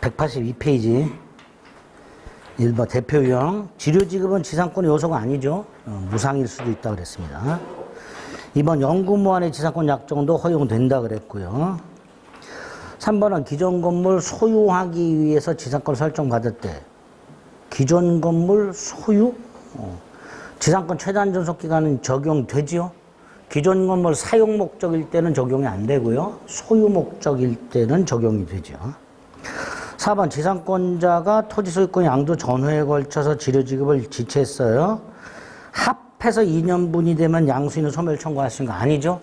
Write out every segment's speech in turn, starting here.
182페이지 1번 대표 유형 지료지급은 지상권의 요소가 아니죠. 무상일 수도 있다 그랬습니다. 2번 연구무한의 지상권 약정도 허용된다 그랬고요. 3번은 기존 건물 소유하기 위해서 지상권 설정받을 때 기존 건물 소유? 지상권 최단 존속기간은 적용되지요. 기존 건물 사용 목적일 때는 적용이 안 되고요. 소유 목적일 때는 적용이 되죠. 4번 지상권자가 토지 소유권 양도 전후에 걸쳐서 지료지급을 지체했어요. 합해서 2년분이 되면 양수인은 소멸 청구할 수 있는 거 아니죠.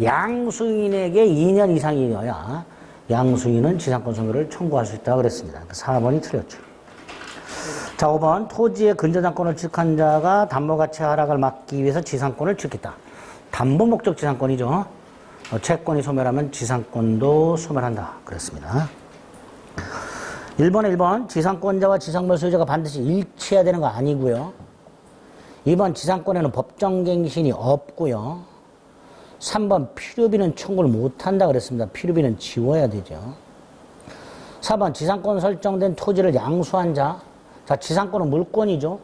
양수인에게 2년 이상이어야 양수인은 지상권 소멸을 청구할 수 있다고 그랬습니다. 4번이 틀렸죠. 자, 5번 토지의 근저당권을 취득한 자가 담보가치 하락을 막기 위해서 지상권을 취득했다. 담보 목적 지상권이죠. 채권이 소멸하면 지상권도 소멸한다 그랬습니다. 1번 지상권자와 지상물 소유자가 반드시 일치해야 되는 거 아니고요. 2번 지상권에는 법정갱신이 없고요. 3번 필요비는 청구를 못한다 그랬습니다. 필요비는 지워야 되죠. 4번 지상권 설정된 토지를 양수한 자. 자, 지상권은 물권이죠.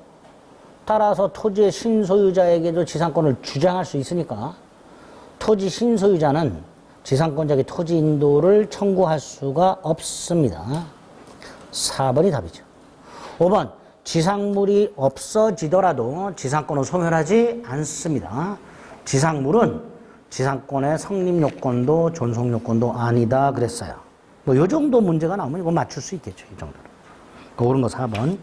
따라서 토지의 신소유자에게도 지상권을 주장할 수 있으니까 토지 신소유자는 지상권자에게 토지 인도를 청구할 수가 없습니다. 4번이 답이죠. 5번 지상물이 없어지더라도 지상권은 소멸하지 않습니다. 지상물은 지상권의 성립요건도 존속요건도 아니다 그랬어요. 뭐 요 정도 문제가 나오면 이거 맞출 수 있겠죠. 이 정도로. 옳은 거 4번.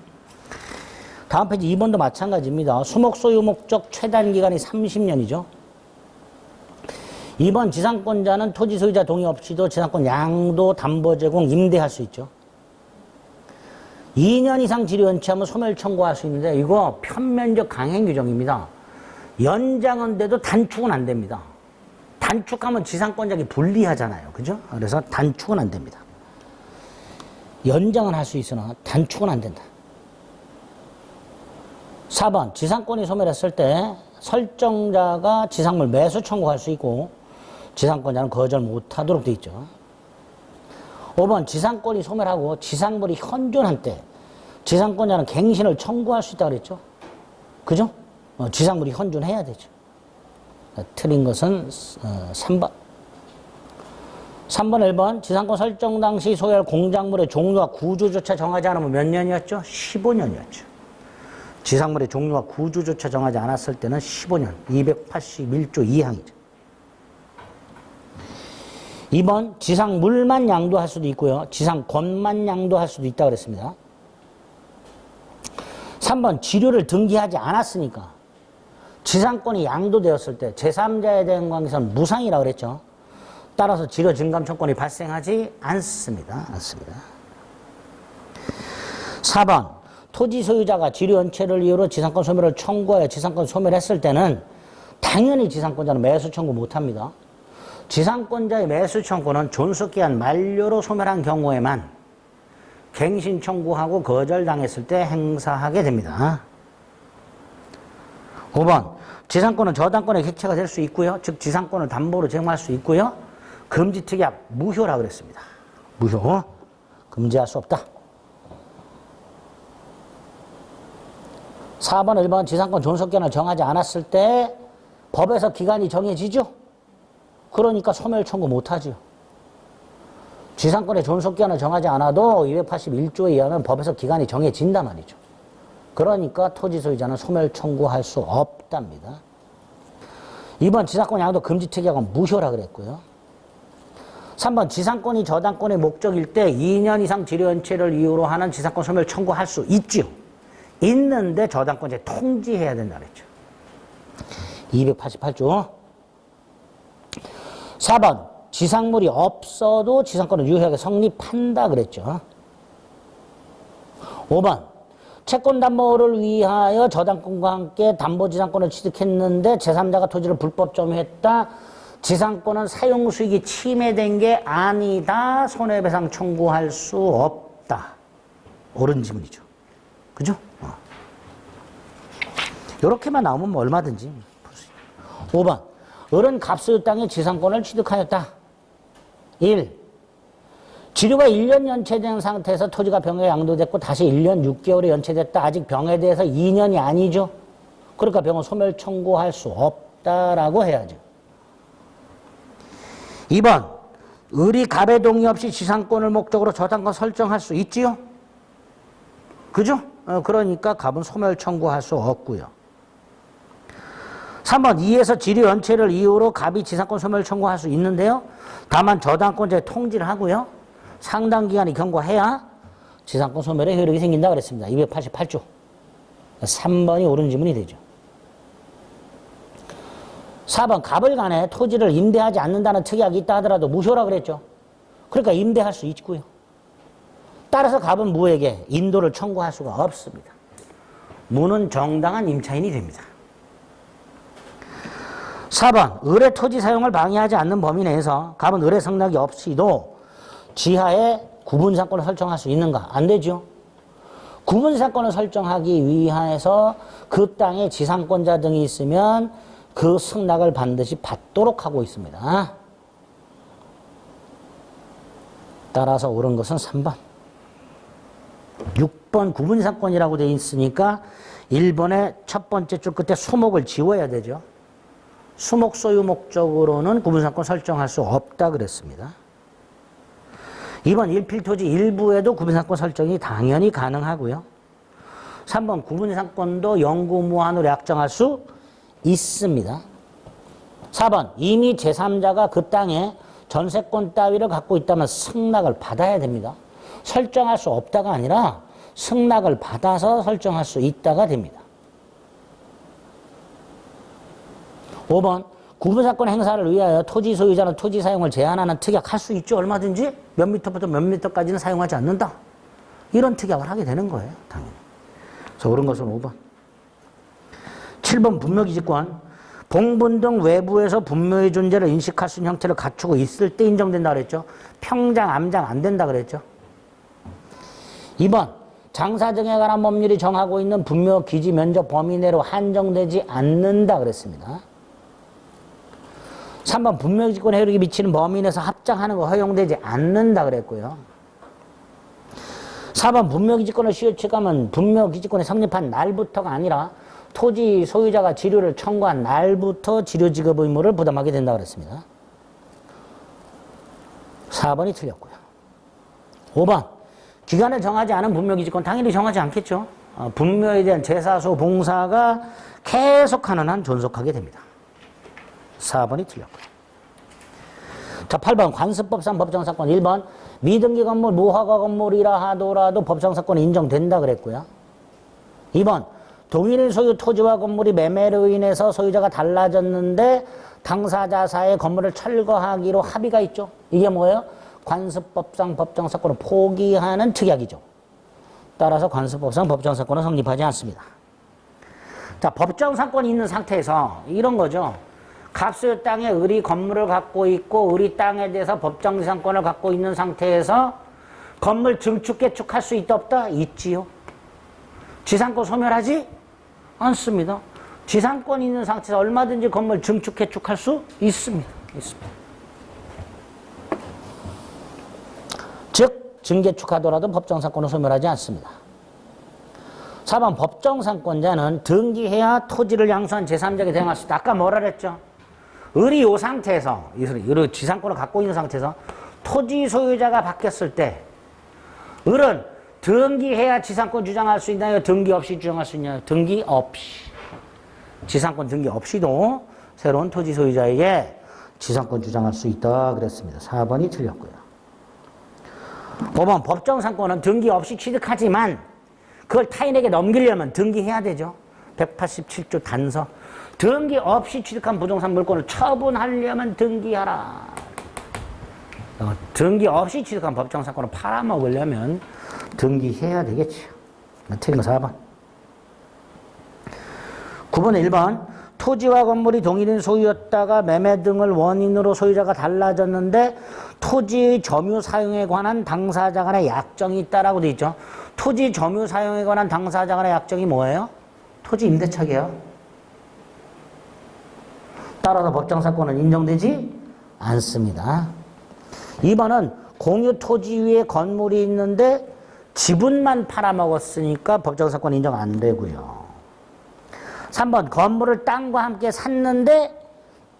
다음 페이지 2번도 마찬가지입니다. 수목 소유 목적 최단 기간이 30년이죠. 2번 지상권자는 토지 소유자 동의 없이도 지상권 양도, 담보 제공, 임대할 수 있죠. 2년 이상 지료 연체하면 소멸 청구할 수 있는데 이거 편면적 강행 규정입니다. 연장은 돼도 단축은 안 됩니다. 단축하면 지상권자에게 불리하잖아요. 그죠? 그래서 단축은 안 됩니다. 연장은 할 수 있으나 단축은 안 된다. 4번 지상권이 소멸했을 때 설정자가 지상물 매수 청구할 수 있고 지상권자는 거절 못하도록 되어 있죠. 5번 지상권이 소멸하고 지상물이 현존한 때 지상권자는 갱신을 청구할 수 있다고 그랬죠. 그죠? 지상물이 현존해야 되죠. 틀린 것은 3번. 3번, 1번 지상권 설정 당시 소유할 공작물의 종류와 구조조차 정하지 않으면 몇 년이었죠? 15년이었죠. 지상물의 종류와 구조조차 정하지 않았을 때는 15년, 281조 2항이죠. 2번 지상물만 양도할 수도 있고요. 지상권만 양도할 수도 있다고 그랬습니다. 3번 지료를 등기하지 않았으니까 지상권이 양도되었을 때 제3자에 대한 관계에서는 무상이라고 그랬죠. 따라서 지료 증감 청구권이 발생하지 않습니다. 4번 토지 소유자가 지료 연체를 이유로 지상권 소멸을 청구하여 지상권 소멸했을 때는 당연히 지상권자는 매수 청구 못합니다. 지상권자의 매수 청구는 존속기한 만료로 소멸한 경우에만 갱신 청구하고 거절당했을 때 행사하게 됩니다. 5번 지상권은 저당권의 객체가 될 수 있고요. 즉 지상권을 담보로 제공할 수 있고요. 금지특약 무효라고 그랬습니다. 무효. 금지할 수 없다. 4번, 1번 지상권 존속기한을 정하지 않았을 때 법에서 기간이 정해지죠. 그러니까 소멸 청구 못하죠. 지상권의 존속기한을 정하지 않아도 281조에 의하면 법에서 기간이 정해진단 말이죠. 그러니까 토지 소유자는 소멸 청구할 수 없답니다. 2번 지상권 양도 금지특약은 무효라고 그랬고요. 3번 지상권이 저당권의 목적일 때 2년 이상 지료 연체를 이유로 하는 지상권 소멸 청구할 수 있지요. 있는데 저당권자에 통지해야 된다 그랬죠. 288조. 4번 지상물이 없어도 지상권은 유효하게 성립한다 그랬죠. 5번 채권 담보를 위하여 저당권과 함께 담보지상권을 취득했는데 제3자가 토지를 불법 점유했다. 지상권은 사용수익이 침해된 게 아니다. 손해배상 청구할 수 없다. 옳은 지문이죠. 그죠? 이렇게만 나오면 뭐 얼마든지. 5번 을은 갑소유 땅의 지상권을 취득하였다. 1. 지류가 1년 연체된 상태에서 토지가 병에 양도됐고 다시 1년 6개월이 연체됐다. 아직 병에 대해서 2년이 아니죠. 그러니까 병은 소멸 청구할 수 없다라고 해야죠. 2번, 을이 갑의 동의 없이 지상권을 목적으로 저당권 설정할 수 있지요? 그죠? 그러니까 갑은 소멸 청구할 수 없고요. 3번, 2에서 지류 연체를 이유로 갑이 지상권 소멸 청구할 수 있는데요. 다만 저당권자의 통지를 하고요. 상당 기간이 경과해야 지상권 소멸의 효력이 생긴다 그랬습니다. 288조. 3번이 옳은 지문이 되죠. 4번, 갑을 간에 토지를 임대하지 않는다는 특약이 있다 하더라도 무효라 그랬죠. 그러니까 임대할 수 있고요. 따라서 갑은 무에게 인도를 청구할 수가 없습니다. 무는 정당한 임차인이 됩니다. 4번, 을의 토지 사용을 방해하지 않는 범위 내에서 갑은 을의 승낙이 없이도 지하에 구분상권을 설정할 수 있는가? 안 되죠. 구분상권을 설정하기 위해서 그 땅에 지상권자 등이 있으면 그 승낙을 반드시 받도록 하고 있습니다. 따라서 옳은 것은 3번. 6번 구분상권이라고 되어 있으니까 1번의 첫 번째 줄 끝에 수목을 지워야 되죠. 수목 소유 목적으로는 구분상권 설정할 수 없다 그랬습니다. 2번 일필토지 일부에도 구분상권 설정이 당연히 가능하고요. 3번 구분상권도 영구무한으로 약정할 수 있습니다. 4번 이미 제3자가 그 땅에 전세권 따위를 갖고 있다면 승낙을 받아야 됩니다. 설정할 수 없다가 아니라 승낙을 받아서 설정할 수 있다가 됩니다. 5번 구분상권 행사를 위하여 토지 소유자는 토지 사용을 제한하는 특약할 수 있죠. 얼마든지 몇 미터부터 몇 미터까지는 사용하지 않는다. 이런 특약을 하게 되는 거예요. 당연히. 그래서 옳은 것은 5번. 7번 분묘기지권. 봉분 등 외부에서 분묘의 존재를 인식할 수 있는 형태를 갖추고 있을 때 인정된다 그랬죠. 평장, 암장 안 된다 그랬죠. 2번 장사 등에 관한 법률이 정하고 있는 분묘 기지 면적 범위 내로 한정되지 않는다 그랬습니다. 3번 분묘기지권의 효력이 미치는 범위 내에서 합장하는 거 허용되지 않는다 그랬고요. 4번 분묘기지권을 시효취하면 분묘기지권이 성립한 날부터가 아니라 토지 소유자가 지료를 청구한 날부터 지료지급 의무를 부담하게 된다 그랬습니다. 4번이 틀렸고요. 5번 기간을 정하지 않은 분묘기지권 당연히 정하지 않겠죠. 분묘에 대한 제사소 봉사가 계속하는 한 존속하게 됩니다. 4번이 틀렸고요. 자, 8번 관습법상 법정사건. 1번 미등기 건물, 무허가 건물이라 하더라도 법정사건이 인정된다 그랬고요. 2번 동일인 소유 토지와 건물이 매매로 인해서 소유자가 달라졌는데 당사자 사이에 건물을 철거하기로 합의가 있죠. 이게 뭐예요? 관습법상 법정사건을 포기하는 특약이죠. 따라서 관습법상 법정사건은 성립하지 않습니다. 자, 법정사건이 있는 상태에서 이런 거죠. 갑소유 땅에 을이 건물을 갖고 있고 을이 땅에 대해서 법정지상권을 갖고 있는 상태에서 건물 증축, 개축할 수 있다 없다? 있지요. 지상권 소멸하지 않습니다. 지상권이 있는 상태에서 얼마든지 건물 증축, 개축할 수 있습니다. 즉 증개축하더라도 법정상권을 소멸하지 않습니다. 4번 법정상권자는 등기해야 토지를 양수한 제3자에게 대항할 수 있다. 아까 뭐라 그랬죠? 을이 이 상태에서, 을의 지상권을 갖고 있는 상태에서 토지 소유자가 바뀌었을 때 을은 등기해야 지상권 주장할 수 있나요? 등기 없이 주장할 수 있나요? 등기 없이. 지상권 등기 없이도 새로운 토지 소유자에게 지상권 주장할 수 있다 그랬습니다. 4번이 틀렸고요. 5번 법정상권은 등기 없이 취득하지만 그걸 타인에게 넘기려면 등기해야 되죠. 187조 단서. 등기 없이 취득한 부동산 물건을 처분하려면 등기하라. 등기 없이 취득한 법정상권을 팔아먹으려면 등기해야 되겠죠. 틀린 거 4번. 9번에 1번 토지와 건물이 동일인 소유였다가 매매 등을 원인으로 소유자가 달라졌는데 토지의 점유 사용에 관한 당사자 간의 약정이 있다라고 되어 있죠. 토지 점유 사용에 관한 당사자 간의 약정이 뭐예요? 토지 임대차계요. 따라서 법정사건은 인정되지 않습니다. 2번은 공유 토지 위에 건물이 있는데 지분만 팔아먹었으니까 법정사건 인정 안 되고요. 3번 건물을 땅과 함께 샀는데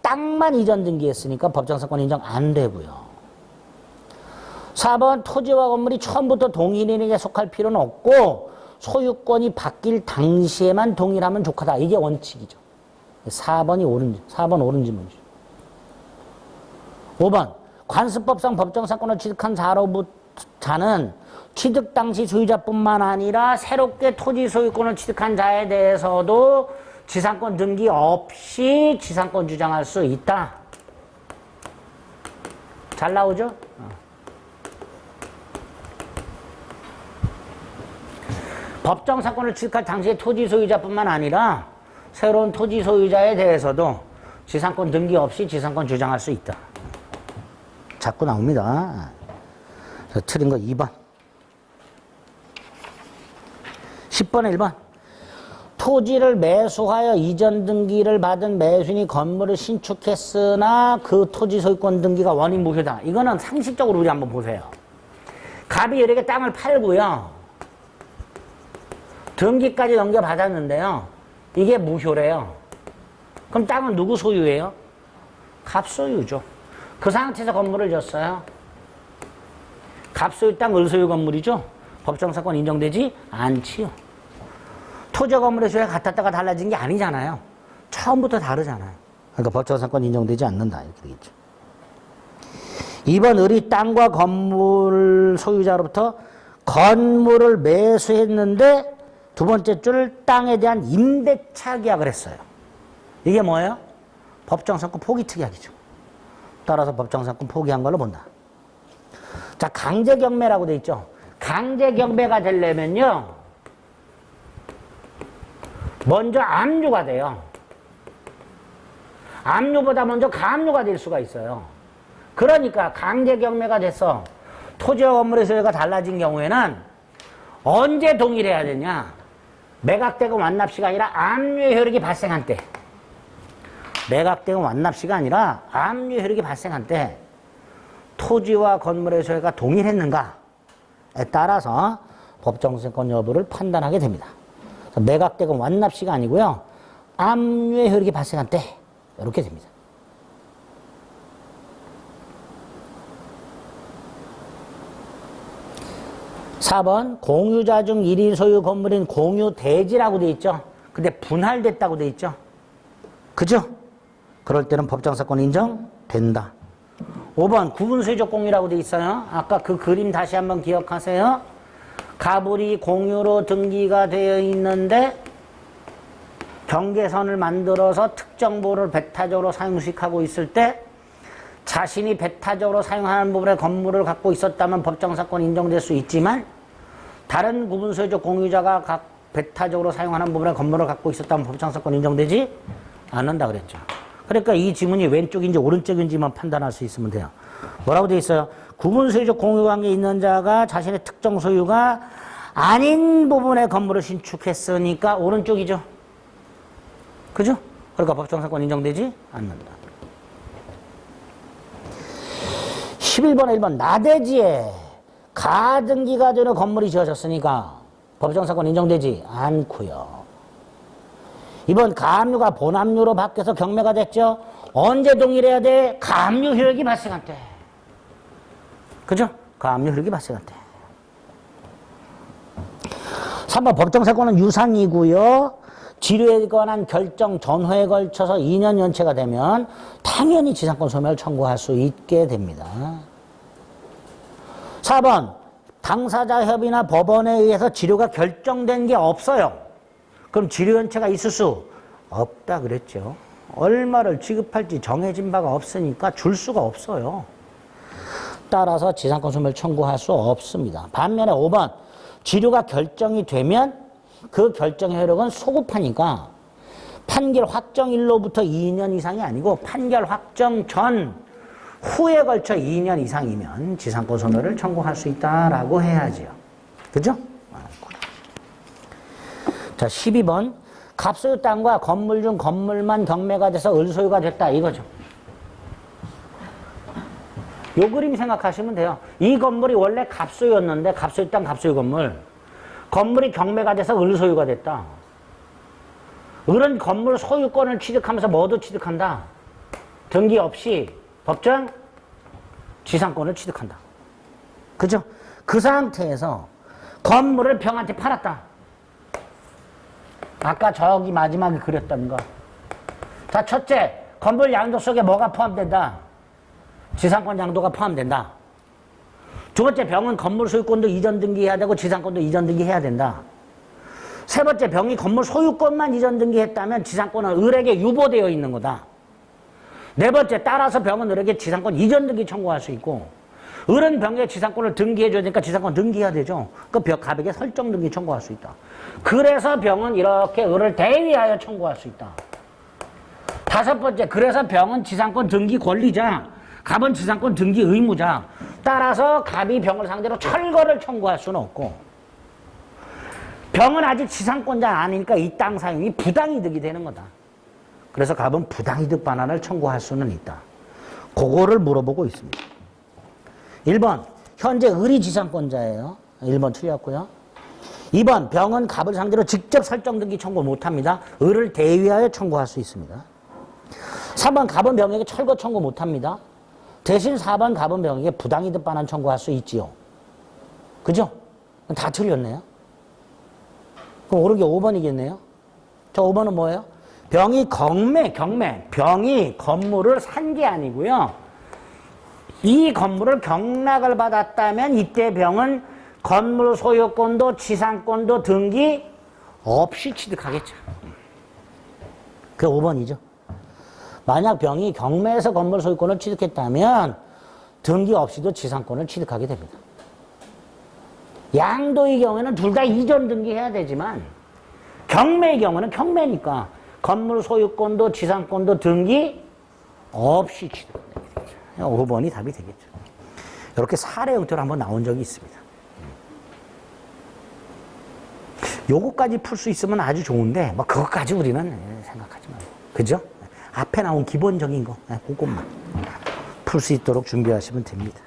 땅만 이전 등기했으니까 법정사건 인정 안 되고요. 4번 토지와 건물이 처음부터 동일인에게 속할 필요는 없고 소유권이 바뀔 당시에만 동일하면 족하다. 이게 원칙이죠. 4번 옳은 질문이죠. 5번 관습법상 법정사건을 취득한 자는 취득 당시 소유자뿐만 아니라 새롭게 토지 소유권을 취득한 자에 대해서도 지상권 등기 없이 지상권 주장할 수 있다. 잘 나오죠? 법정사건을 취득할 당시의 토지 소유자뿐만 아니라 새로운 토지 소유자에 대해서도 지상권 등기 없이 지상권 주장할 수 있다. 자꾸 나옵니다. 틀린 거 2번. 10번에 1번. 토지를 매수하여 이전 등기를 받은 매수인이 건물을 신축했으나 그 토지 소유권 등기가 원인 무효다. 이거는 상식적으로 우리 한번 보세요. 갑이 이렇게 땅을 팔고요. 등기까지 넘겨받았는데요. 이게 무효래요. 그럼 땅은 누구 소유예요? 갑 소유죠. 그 상태에서 건물을 졌어요. 갑 소유 땅, 을 소유 건물이죠. 법정사건 인정되지 않지요. 토지와 건물의 소유가 같았다가 달라진 게 아니잖아요. 처음부터 다르잖아요. 그러니까 법정사건 인정되지 않는다. 이렇게 되겠죠. 2번 을이 땅과 건물 소유자로부터 건물을 매수했는데 두 번째 줄 땅에 대한 임대차 계약을 했어요. 이게 뭐예요? 법정사건 포기 특약이죠. 따라서 법정사건 포기한 걸로 본다. 자, 강제경매라고 돼 있죠. 강제경매가 되려면요. 먼저 압류가 돼요. 압류보다 먼저 가압류가 될 수가 있어요. 그러니까 강제경매가 돼서 토지와 건물의 소유가 달라진 경우에는 언제 동의를 해야 되냐? 매각되고 완납시가 아니라 압류의 효력이 발생한 때. 매각되고 완납시가 아니라 압류의 효력이 발생한 때 토지와 건물의 소유가 동일했는가에 따라서 법정사건 여부를 판단하게 됩니다. 매각되고 완납시가 아니고요. 압류의 효력이 발생한 때 이렇게 됩니다. (4번) 공유자 중 1인 소유 건물인 공유대지라고 돼 있죠. 근데 분할됐다고 돼 있죠. 그죠? 그럴 때는 법정사건 인정된다. 5번 구분소유적 공유라고 돼 있어요. 아까 그 그림 다시 한번 기억하세요. 가불이 공유로 등기가 되어 있는데 경계선을 만들어서 특정부를 배타적으로 사용식하고 있을 때 자신이 배타적으로 사용하는 부분의 건물을 갖고 있었다면 법정사건 인정될 수 있지만 다른 구분소유적 공유자가 각 배타적으로 사용하는 부분의 건물을 갖고 있었다면 법정사건 인정되지 않는다 그랬죠. 그러니까 이 지문이 왼쪽인지 오른쪽인지만 판단할 수 있으면 돼요. 뭐라고 되어 있어요? 구분소유적 공유관계에 있는 자가 자신의 특정 소유가 아닌 부분의 건물을 신축했으니까 오른쪽이죠. 그죠? 그러니까 법정사건 인정되지 않는다. 11번에 1번 나대지에 가등기가 되는 건물이 지어졌으니까 법정사건 인정되지 않고요. 2번 가압류가 본압류로 바뀌어서 경매가 됐죠. 언제 동일해야 돼? 가압류 효력이 발생할 때. 그죠? 가압류 효력이 발생할 때. 3번 법정사건은 유상이고요. 지류에 관한 결정 전후에 걸쳐서 2년 연체가 되면 당연히 지상권 소멸 청구할 수 있게 됩니다. 4번 당사자 협의나 법원에 의해서 지류가 결정된 게 없어요. 그럼 지류 연체가 있을 수 없다 그랬죠. 얼마를 지급할지 정해진 바가 없으니까 줄 수가 없어요. 따라서 지상권 소멸 청구할 수 없습니다. 반면에 5번 지류가 결정이 되면 그 결정의 효력은 소급하니까 판결 확정일로부터 2년 이상이 아니고 판결 확정 전 후에 걸쳐 2년 이상이면 지상권 소멸을 청구할 수 있다라고 해야지요. 그죠? 자, 12번 갑소유 땅과 건물 중 건물만 경매가 돼서 을소유가 됐다 이거죠. 요 그림 생각하시면 돼요. 이 건물이 원래 갑소유였는데 갑소유 땅 갑소유 건물. 건물이 경매가 돼서 을소유가 됐다. 을은 건물 소유권을 취득하면서 뭐도 취득한다. 등기 없이 법정 지상권을 취득한다. 그죠? 그 상태에서 건물을 병한테 팔았다. 아까 저기 마지막에 그렸던 거. 자, 첫째, 건물 양도 속에 뭐가 포함된다? 지상권 양도가 포함된다. 두 번째, 병은 건물 소유권도 이전 등기해야 되고 지상권도 이전 등기해야 된다. 세 번째, 병이 건물 소유권만 이전 등기했다면 지상권은 을에게 유보되어 있는 거다. 네 번째, 따라서 병은 을에게 지상권 이전 등기 청구할 수 있고, 을은 병에게 지상권을 등기해줘야 되니까 지상권 등기해야 되죠. 그 갑에게 설정 등기 청구할 수 있다. 그래서 병은 이렇게 을을 대위하여 청구할 수 있다. 다섯 번째, 그래서 병은 지상권 등기 권리자, 갑은 지상권 등기 의무자. 따라서 갑이 병을 상대로 철거를 청구할 수는 없고, 병은 아직 지상권자 아니니까 이 땅 사용이 부당이득이 되는 거다. 그래서 갑은 부당이득 반환을 청구할 수는 있다. 그거를 물어보고 있습니다. 1번, 현재 을이 지상권자예요. 1번 틀렸고요. 2번, 병은 갑을 상대로 직접 설정 등기 청구 못합니다. 을을 대위하여 청구할 수 있습니다. 3번, 갑은 병에게 철거 청구 못합니다. 대신 4번, 갑은 병에게 부당이득 반환 청구할 수 있지요. 그죠? 다 틀렸네요. 그럼 옳은 게 5번이겠네요. 저 5번은 뭐예요? 병이 병이 건물을 산 게 아니고요. 이 건물을 경락을 받았다면 이때 병은 건물 소유권도 지상권도 등기 없이 취득하겠죠. 그게 5번이죠. 만약 병이 경매에서 건물 소유권을 취득했다면 등기 없이도 지상권을 취득하게 됩니다. 양도의 경우에는 둘 다 이전 등기해야 되지만 경매의 경우는 경매니까 건물 소유권도 지상권도 등기 없이 취득하게 되겠죠. 5번이 답이 되겠죠. 이렇게 사례 형태로 한번 나온 적이 있습니다. 요거까지 풀 수 있으면 아주 좋은데 뭐 그것까지 우리는 생각하지 말고, 그죠? 앞에 나온 기본적인 거 그것만 풀 수 있도록 준비하시면 됩니다.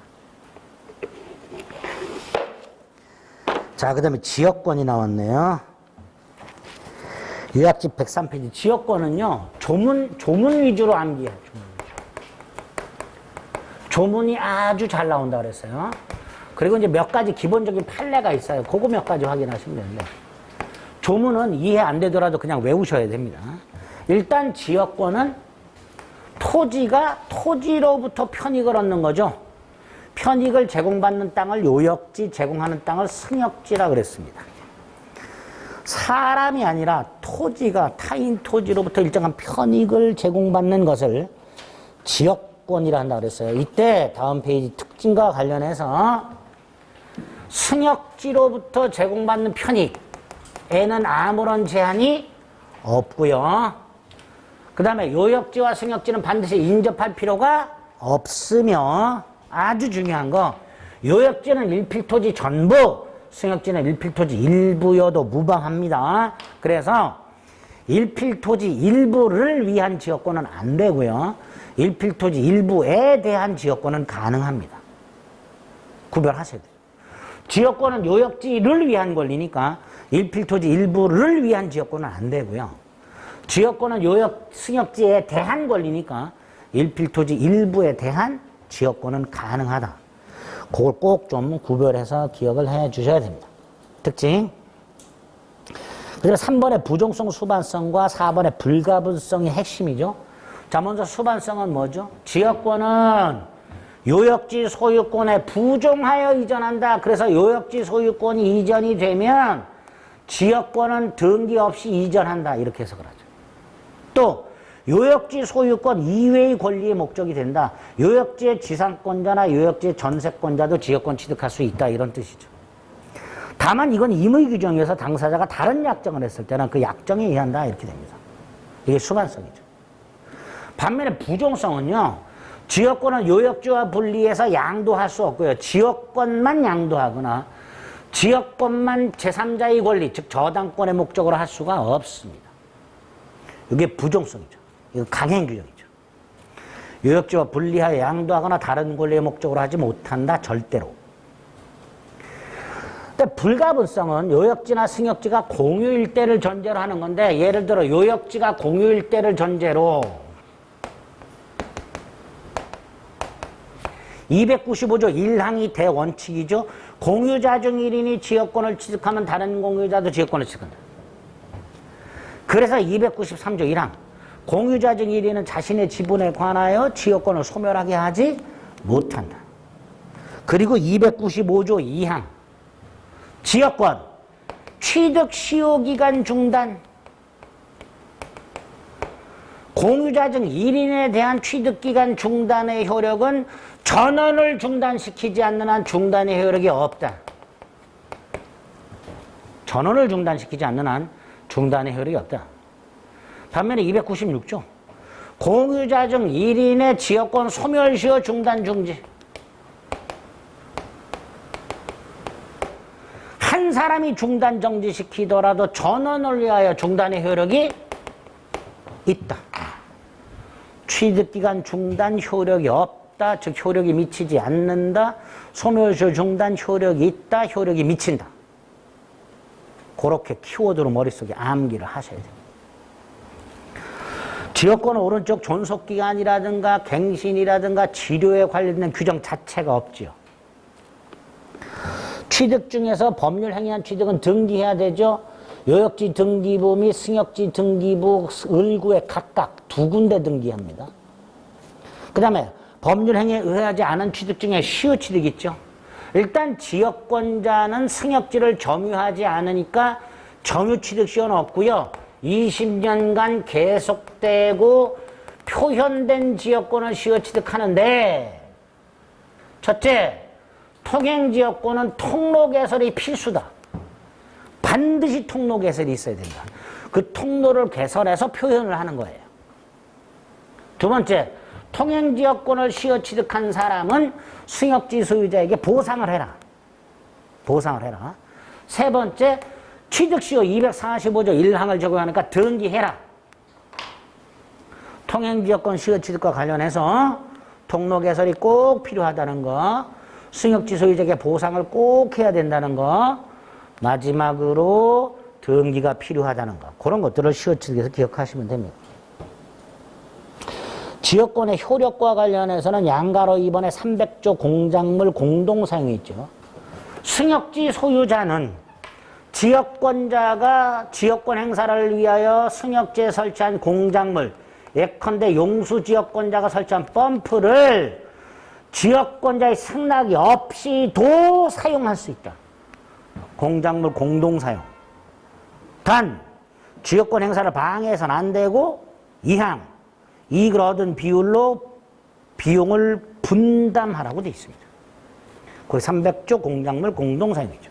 자, 그 다음에 지역권이 나왔네요. 요약집 103페이지. 지역권은요, 조문 위주로 암기해요. 조문이 아주 잘 나온다 그랬어요. 그리고 이제 몇 가지 기본적인 판례가 있어요. 그거 몇 가지 확인하시면 되는데, 조문은 이해 안 되더라도 그냥 외우셔야 됩니다. 일단 지역권은 토지로부터 편익을 얻는 거죠. 편익을 제공받는 땅을 요역지, 제공하는 땅을 승역지라 그랬습니다. 사람이 아니라 토지가 타인 토지로부터 일정한 편익을 제공받는 것을 지역권이라 한다 그랬어요. 이때 다음 페이지 특징과 관련해서 승역지로부터 제공받는 편익에는 아무런 제한이 없고요. 그 다음에 요역지와 승역지는 반드시 인접할 필요가 없으며, 아주 중요한 거, 요역지는 일필토지 전부, 승역지는 일필토지 일부여도 무방합니다. 그래서 일필토지 일부를 위한 지역권은 안 되고요. 일필토지 일부에 대한 지역권은 가능합니다. 구별하셔야 돼요. 지역권은 요역지를 위한 권리니까 일필토지 일부를 위한 지역권은 안 되고요. 지역권은 요역 승역지에 대한 권리니까 일필토지 일부에 대한 지역권은 가능하다. 그걸 꼭 좀 구별해서 기억을 해 주셔야 됩니다. 특징. 그리고 3번의 부종성 수반성과 4번의 불가분성이 핵심이죠. 자, 먼저 수반성은 뭐죠? 지역권은 요역지 소유권에 부종하여 이전한다. 그래서 요역지 소유권이 이전이 되면 지역권은 등기 없이 이전한다. 이렇게 해석을 하죠. 또 요역지 소유권 이외의 권리의 목적이 된다. 요역지의 지상권자나 요역지의 전세권자도 지역권 취득할 수 있다. 이런 뜻이죠. 다만 이건 임의 규정에서 당사자가 다른 약정을 했을 때는 그 약정에 의한다. 이렇게 됩니다. 이게 수반성이죠. 반면에 부종성은요, 지역권은 요역지와 분리해서 양도할 수 없고요. 지역권만 양도하거나 지역권만 제3자의 권리, 즉 저당권의 목적으로 할 수가 없습니다. 이게 부종성이죠. 이거 강행 규정이죠. 요역지와 분리하여 양도하거나 다른 권리의 목적으로 하지 못한다. 절대로. 근데 불가분성은 요역지나 승역지가 공유일 때를 전제로 하는 건데, 예를 들어 요역지가 공유일 때를 전제로 295조 1항이 대원칙이죠. 공유자 중 1인이 지역권을 취득하면 다른 공유자도 지역권을 취득한다. 그래서 293조 1항, 공유자 중 1인은 자신의 지분에 관하여 지역권을 소멸하게 하지 못한다. 그리고 295조 2항, 지역권 취득 시효기간 중단, 공유자 중 1인에 대한 취득기간 중단의 효력은 전원을 중단시키지 않는 한 중단의 효력이 없다. 전원을 중단시키지 않는 한 중단의 효력이 없다. 반면에 296조, 공유자 중 1인의 지역권 소멸시효 중단 중지. 한 사람이 중단 정지시키더라도 전원을 위하여 중단의 효력이 있다. 취득기간 중단 효력이 없다. 즉 효력이 미치지 않는다. 소멸시효 중단 효력이 있다. 효력이 미친다. 그렇게 키워드로 머릿속에 암기를 하셔야 돼요. 지역권은 오른쪽 존속기간이라든가 갱신이라든가 치료에 관련된 규정 자체가 없지요. 취득 중에서 법률 행위한 취득은 등기해야 되죠. 요역지 등기부 및 승역지 등기부 을구에 각각 2군데 등기합니다. 그 다음에 법률 행위에 의하지 않은 취득 중에 시효취득 있죠. 일단 지역권자는 승역지를 점유하지 않으니까 점유취득시효는 없고요. 20년간 계속되고 표현된 지역권을 시효취득하는데, 첫째, 통행지역권은 통로 개설이 필수다. 반드시 통로 개설이 있어야 된다. 그 통로를 개설해서 표현을 하는 거예요. 두 번째, 통행지역권을 시효취득한 사람은 승역지 소유자에게 보상을 해라. 보상을 해라. 세 번째, 취득시효 245조 1항을 적용하니까 등기해라. 통행지역권 시효취득과 관련해서 통로 개설이 꼭 필요하다는 거, 승역지 소유자에게 보상을 꼭 해야 된다는 거, 마지막으로 등기가 필요하다는 거, 그런 것들을 시효취득에서 기억하시면 됩니다. 지역권의 효력과 관련해서는 양가로 이번에 300조 공작물 공동사용이 있죠. 승역지 소유자는 지역권자가 지역권 행사를 위하여 승역지에 설치한 공작물, 예컨대 용수지역권자가 설치한 펌프를 지역권자의 승낙이 없이도 사용할 수 있다. 공작물 공동사용. 단, 지역권 행사를 방해해서는 안 되고, 2항, 이익을 얻은 비율로 비용을 분담하라고 되어 있습니다. 거기 300조 공작물 공동사용이죠.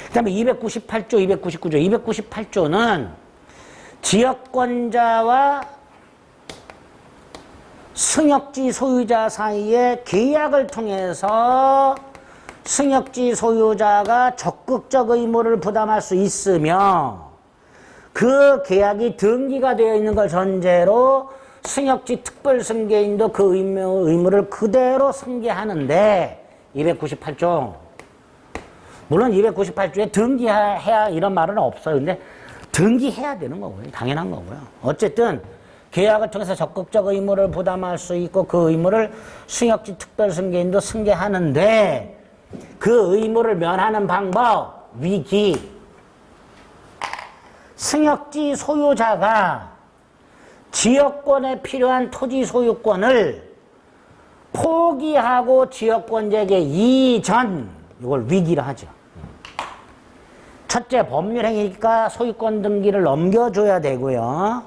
그 다음에 298조, 299조. 298조는 지역권자와 승역지 소유자 사이에 계약을 통해서 승역지 소유자가 적극적 의무를 부담할 수 있으며, 그 계약이 등기가 되어 있는 걸 전제로 승역지 특별승계인도 그 의무를 그대로 승계하는데, 298조. 물론 298조에 등기해야 이런 말은 없어요. 근데 등기해야 되는 거고요. 당연한 거고요. 어쨌든 계약을 통해서 적극적 의무를 부담할 수 있고, 그 의무를 승역지 특별승계인도 승계하는데, 그 의무를 면하는 방법, 위기. 승역지 소유자가 지역권에 필요한 토지 소유권을 포기하고 지역권자에게 이전, 이걸 위기라 하죠. 첫째, 법률행위니까 소유권 등기를 넘겨줘야 되고요.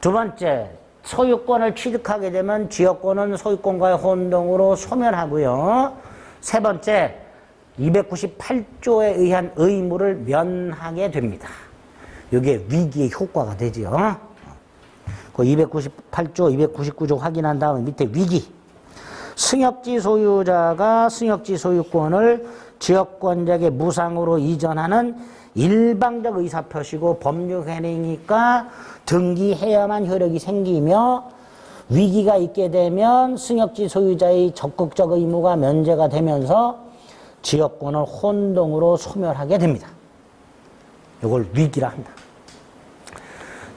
두 번째, 소유권을 취득하게 되면 지역권은 소유권과의 혼동으로 소멸하고요. 세 번째, 298조에 의한 의무를 면하게 됩니다. 이게 위기의 효과가 되죠. 그 298조, 299조 확인한 다음에 밑에 위기. 승역지 소유자가 승역지 소유권을 지역권자에게 무상으로 이전하는 일방적 의사표시고 법률행위니까 등기해야만 효력이 생기며, 위기가 있게 되면 승역지 소유자의 적극적 의무가 면제가 되면서 지역권을 혼동으로 소멸하게 됩니다. 이걸 위기라 한다.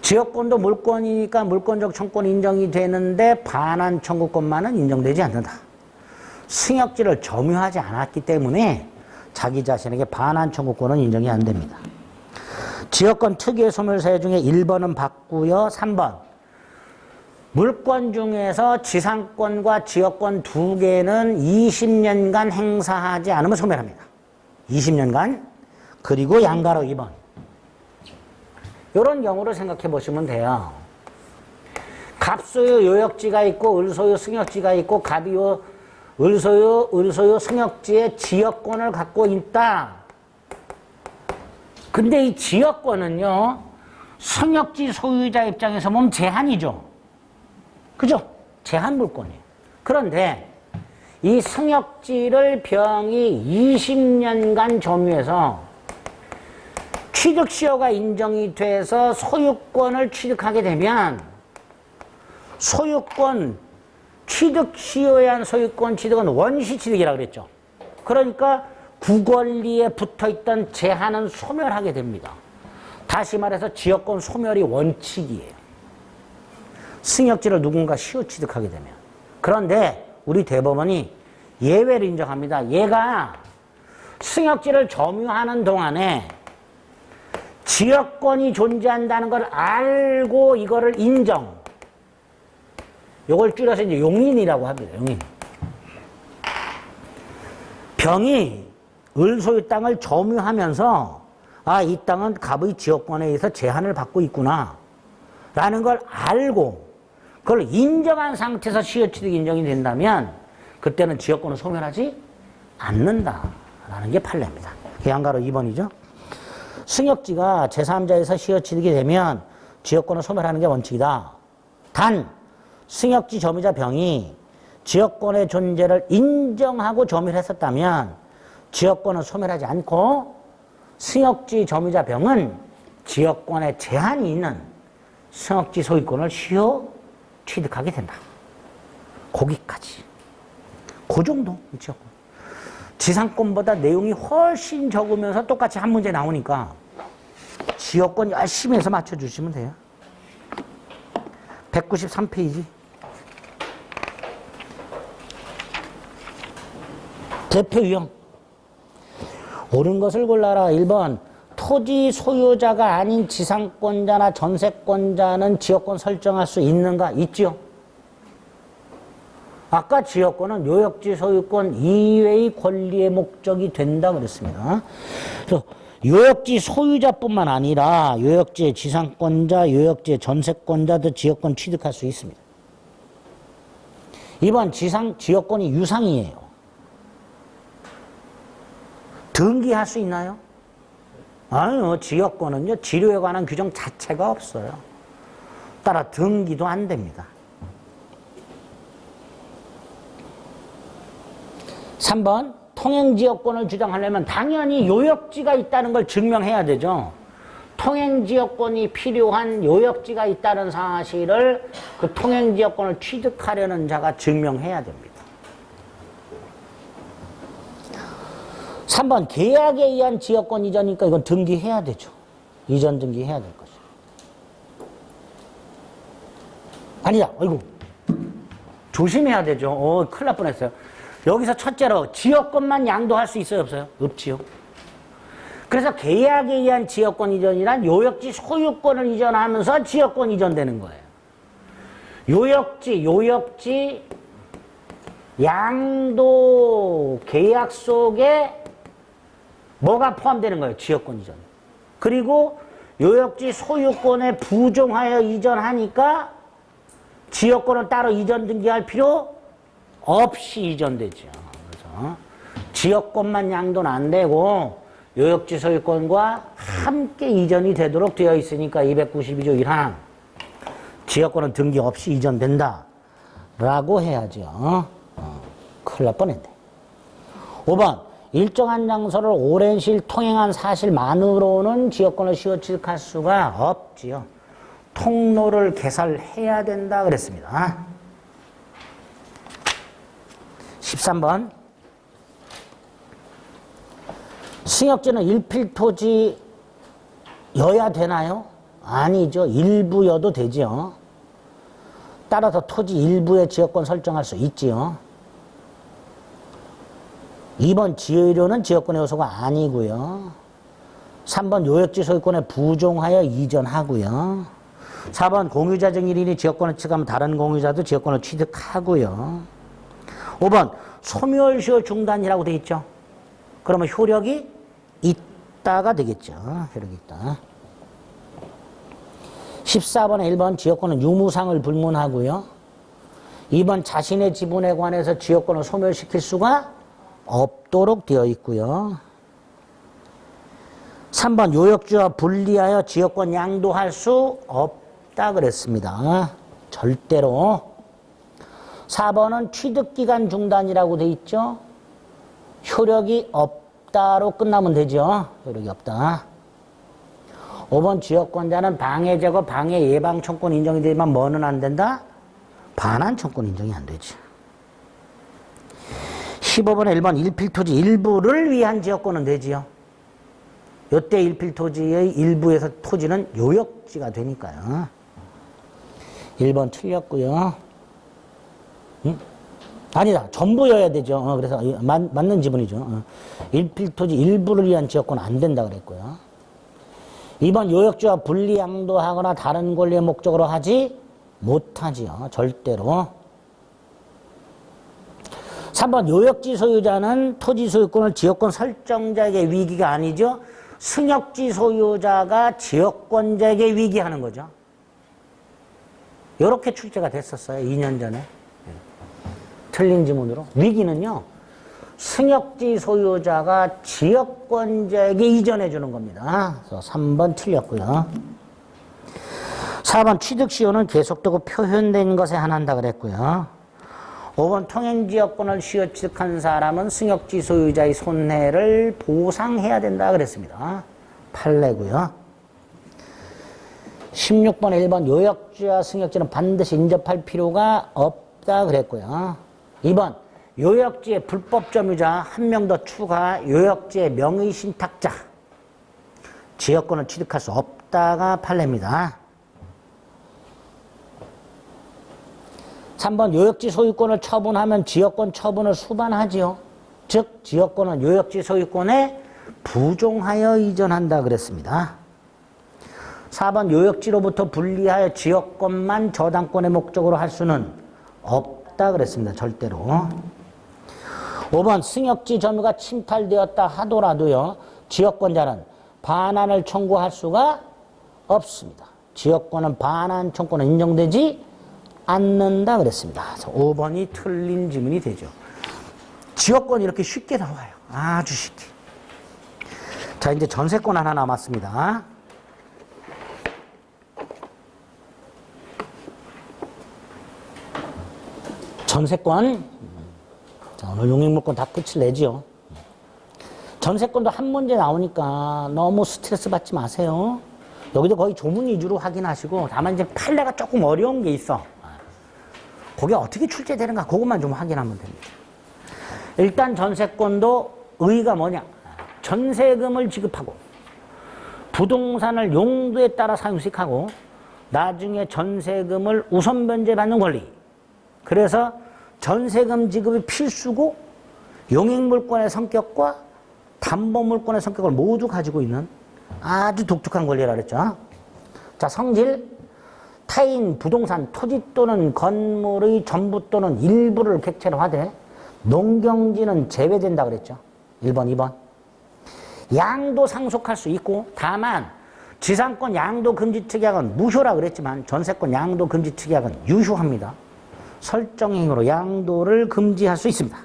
지역권도 물권이니까 물권적 청구권이 인정이 되는데 반환 청구권만은 인정되지 않는다. 승역지를 점유하지 않았기 때문에 자기 자신에게 반환 청구권은 인정이 안 됩니다. 지역권 특유의 소멸 사유 중에 1번은 받고요. 3번. 물권 중에서 지상권과 지역권 두 개는 20년간 행사하지 않으면 소멸합니다. 20년간. 그리고 양가로 2번. 이런 경우를 생각해 보시면 돼요. 갑소유 요역지가 있고 을소유 승역지가 있고 갑이요 을소유 승역지의 지역권을 갖고 있다. 근데 이 지역권은요, 승역지 소유자 입장에서 보면 제한이죠. 그죠? 제한 물권이에요. 그런데 이 승역지를 병이 20년간 점유해서 취득시효가 인정이 돼서 소유권을 취득하게 되면 소유권, 취득시효에 의한 소유권 취득은 원시취득이라고 그랬죠. 그러니까 구권리에 붙어있던 제한은 소멸하게 됩니다. 다시 말해서 지역권 소멸이 원칙이에요. 승역지를 누군가 시효 취득하게 되면. 그런데 우리 대법원이 예외를 인정합니다. 얘가 승역지를 점유하는 동안에 지역권이 존재한다는 걸 알고 이거를 인정. 이걸 줄여서 이제 용인이라고 합니다. 용인. 병이 을소유 땅을 점유하면서 아, 이 땅은 갑의 지역권에 의해서 제한을 받고 있구나 라는 걸 알고 그걸 인정한 상태에서 시효취득 인정이 된다면 그때는 지역권을 소멸하지 않는다라는 게 판례입니다. 양가로 2번이죠. 승역지가 제3자에서 시효취득이 되면 지역권을 소멸하는 게 원칙이다. 단 승역지 점유자 병이 지역권의 존재를 인정하고 점유를 했었다면 지역권은 소멸하지 않고 승역지 점유자 병은 지역권에 제한이 있는 승역지 소유권을 시효 취득하게 된다. 거기까지. 그 정도. 지역권. 지상권보다 내용이 훨씬 적으면서 똑같이 한 문제 나오니까 지역권 열심히 해서 맞춰주시면 돼요. 193페이지. 대표 유형. 옳은 것을 골라라. 1번. 토지 소유자가 아닌 지상권자나 전세권자는 지역권 설정할 수 있는가? 있죠. 아까 지역권은 요역지 소유권 이외의 권리의 목적이 된다 그랬습니다. 그래서 요역지 소유자뿐만 아니라 요역지의 지상권자, 요역지의 전세권자도 지역권 취득할 수 있습니다. 2번 지역권이 유상이에요. 등기할 수 있나요? 아니요. 지역권은요, 지료에 관한 규정 자체가 없어요. 따라 등기도 안 됩니다. 3번, 통행지역권을 주장하려면 당연히 요역지가 있다는 걸 증명해야 되죠. 통행지역권이 필요한 요역지가 있다는 사실을 그 통행지역권을 취득하려는 자가 증명해야 됩니다. 3번, 계약에 의한 지역권 이전이니까 이건 등기해야 되죠. 이전 등기해야 될 것이죠. 아니다. 아이고. 조심해야 되죠. 큰일 날 뻔했어요. 여기서 첫째로 지역권만 양도할 수 있어요, 없어요? 없지요. 그래서 계약에 의한 지역권 이전이란 요역지 소유권을 이전하면서 지역권 이전되는 거예요. 요역지 양도 계약 속에 뭐가 포함되는 거예요? 지역권 이전. 그리고 요역지 소유권에 부종하여 이전하니까 지역권을 따로 이전 등기할 필요 없이 이전되죠. 그래서 지역권만 양도는 안 되고 요역지 소유권과 함께 이전이 되도록 되어 있으니까 292조 1항 지역권은 등기 없이 이전된다 라고 해야죠. 큰일 날 뻔했네. 5번, 일정한 장소를 오랜 시일 통행한 사실만으로는 지역권을 시효 취득할 수가 없지요. 통로를 개설해야 된다 그랬습니다. 13번. 승역지는 일필토지여야 되나요? 아니죠. 일부여도 되죠. 따라서 토지 일부의 지역권 설정할 수 있지요. 2번 지의료는 지역권의 요소가 아니고요. 3번 요역지 소유권에 부종하여 이전하고요. 4번 공유자 중 1인이 지역권을 취득하면 다른 공유자도 지역권을 취득하고요. 5번 소멸시효 중단이라고 되어 있죠. 그러면 효력이 있다가 되겠죠. 효력이 있다. 14번에 1번 지역권은 유무상을 불문하고요. 2번 자신의 지분에 관해서 지역권을 소멸시킬 수가 없도록 되어 있고요. 3번 요역지와 분리하여 지역권 양도할 수 없다 그랬습니다. 절대로. 4번은 취득기간 중단이라고 돼 있죠. 효력이 없다로 끝나면 되죠. 효력이 없다. 5번 지역권자는 방해 제거, 방해 예방 청권 인정이 되지만 뭐는 안 된다? 반환 청권 인정이 안 되지. 15번에 1번 일필토지 일부를 위한 지역권은 되지요. 요때 일필토지의 일부에서 토지는 요역지가 되니까요. 1번 틀렸고요. 응? 아니다. 전부여야 되죠. 그래서 맞는 지분이죠. 일필토지 일부를 위한 지역권은 안 된다 그랬고요. 2번 요역지와 분리 양도하거나 다른 권리의 목적으로 하지 못하지요. 절대로. 3번 요역지 소유자는 토지 소유권을 지역권 설정자에게 위기가 아니죠. 승역지 소유자가 지역권자에게 위기하는 거죠. 이렇게 출제가 됐었어요. 2년 전에. 틀린 지문으로. 위기는요. 승역지 소유자가 지역권자에게 이전해 주는 겁니다. 그래서 3번 틀렸고요. 4번 취득시효는 계속되고 표현된 것에 한한다 그랬고요. 5번 통행지역권을 시효 취득한 사람은 승역지 소유자의 손해를 보상해야 된다 그랬습니다. 판례고요. 16번에 1번 요역지와 승역지는 반드시 인접할 필요가 없다 그랬고요. 2번 요역지의 불법 점유자 한 명 더 추가, 요역지의 명의 신탁자 지역권을 취득할 수 없다가 판례입니다. 3번 요역지 소유권을 처분하면 지역권 처분을 수반하지요. 즉 지역권은 요역지 소유권에 부종하여 이전한다 그랬습니다. 4번 요역지로부터 분리하여 지역권만 저당권의 목적으로 할 수는 없다 그랬습니다. 절대로. 5번 승역지 점유가 침탈되었다 하더라도요. 지역권자는 반환을 청구할 수가 없습니다. 지역권은 반환 청구는 인정되지 않는다 그랬습니다. 5번이 틀린 지문이 되죠. 지역권이 이렇게 쉽게 나와요. 아주 쉽게. 자, 이제 전세권 하나 남았습니다. 전세권. 자, 오늘 용익물권 다 끝을 내지요. 전세권도 한 문제 나오니까 너무 스트레스 받지 마세요. 여기도 거의 조문 위주로 확인하시고, 다만 이제 판례가 조금 어려운 게 있어. 그게 어떻게 출제되는가 그것만 좀 확인하면 됩니다. 일단 전세권도 의의가 뭐냐. 전세금을 지급하고 부동산을 용도에 따라 사용식하고 나중에 전세금을 우선 변제받는 권리. 그래서 전세금 지급이 필수고 용익물권의 성격과 담보물권의 성격을 모두 가지고 있는 아주 독특한 권리라 그랬죠. 자, 성질. 타인 부동산 토지 또는 건물의 전부 또는 일부를 객체로 하되 농경지는 제외된다 그랬죠. 1번, 2번. 양도 상속할 수 있고 다만 지상권 양도 금지 특약은 무효라 그랬지만 전세권 양도 금지 특약은 유효합니다. 설정행위로 양도를 금지할 수 있습니다.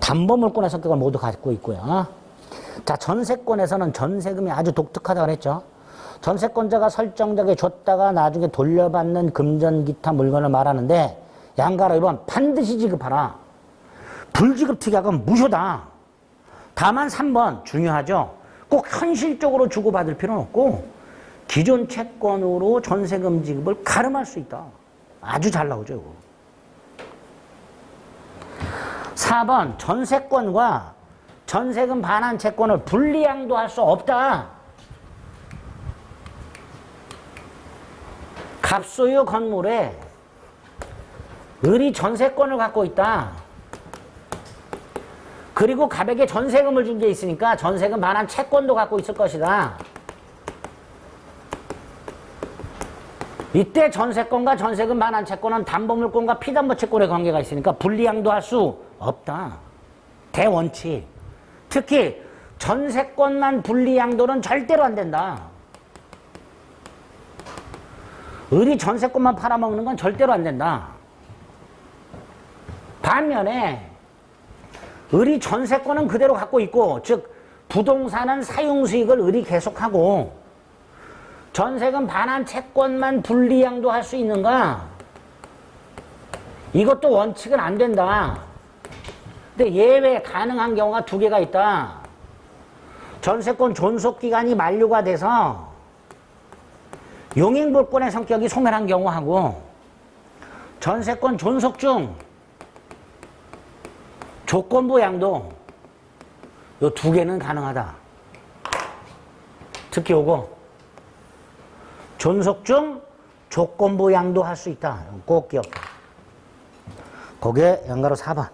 담보물권의 성격을 모두 갖고 있고요. 자, 전세권에서는 전세금이 아주 독특하다 그랬죠. 전세권자가 설정자에게 줬다가 나중에 돌려받는 금전 기타 물건을 말하는데 양가로 1번 반드시 지급하라. 불지급 특약은 무효다. 다만 3번 중요하죠. 꼭 현실적으로 주고받을 필요는 없고 기존 채권으로 전세금 지급을 가름할 수 있다. 아주 잘 나오죠. 이거. 4번 전세권과 전세금 반환 채권을 분리양도할 수 없다. 갑소유 건물에 을이 전세권을 갖고 있다. 그리고 갑에게 전세금을 준 게 있으니까 전세금 반환 채권도 갖고 있을 것이다. 이때 전세권과 전세금 반환 채권은 담보물권과 피담보 채권의 관계가 있으니까 분리양도할 수 없다. 대원칙. 특히 전세권만 분리양도는 절대로 안 된다. 을이 전세권만 팔아먹는 건 절대로 안 된다. 반면에 을이 전세권은 그대로 갖고 있고, 즉 부동산은 사용수익을 을이 계속하고 전세금 반환 채권만 분리양도할 수 있는가? 이것도 원칙은 안 된다. 근데 예외 가능한 경우가 두 개가 있다. 전세권 존속기간이 만료가 돼서 용익물권의 성격이 소멸한 경우하고, 전세권 존속 중 조건부 양도, 요 두 개는 가능하다. 특히 요거 존속 중 조건부 양도할 수 있다. 꼭 기억해. 그게 양가로 4번.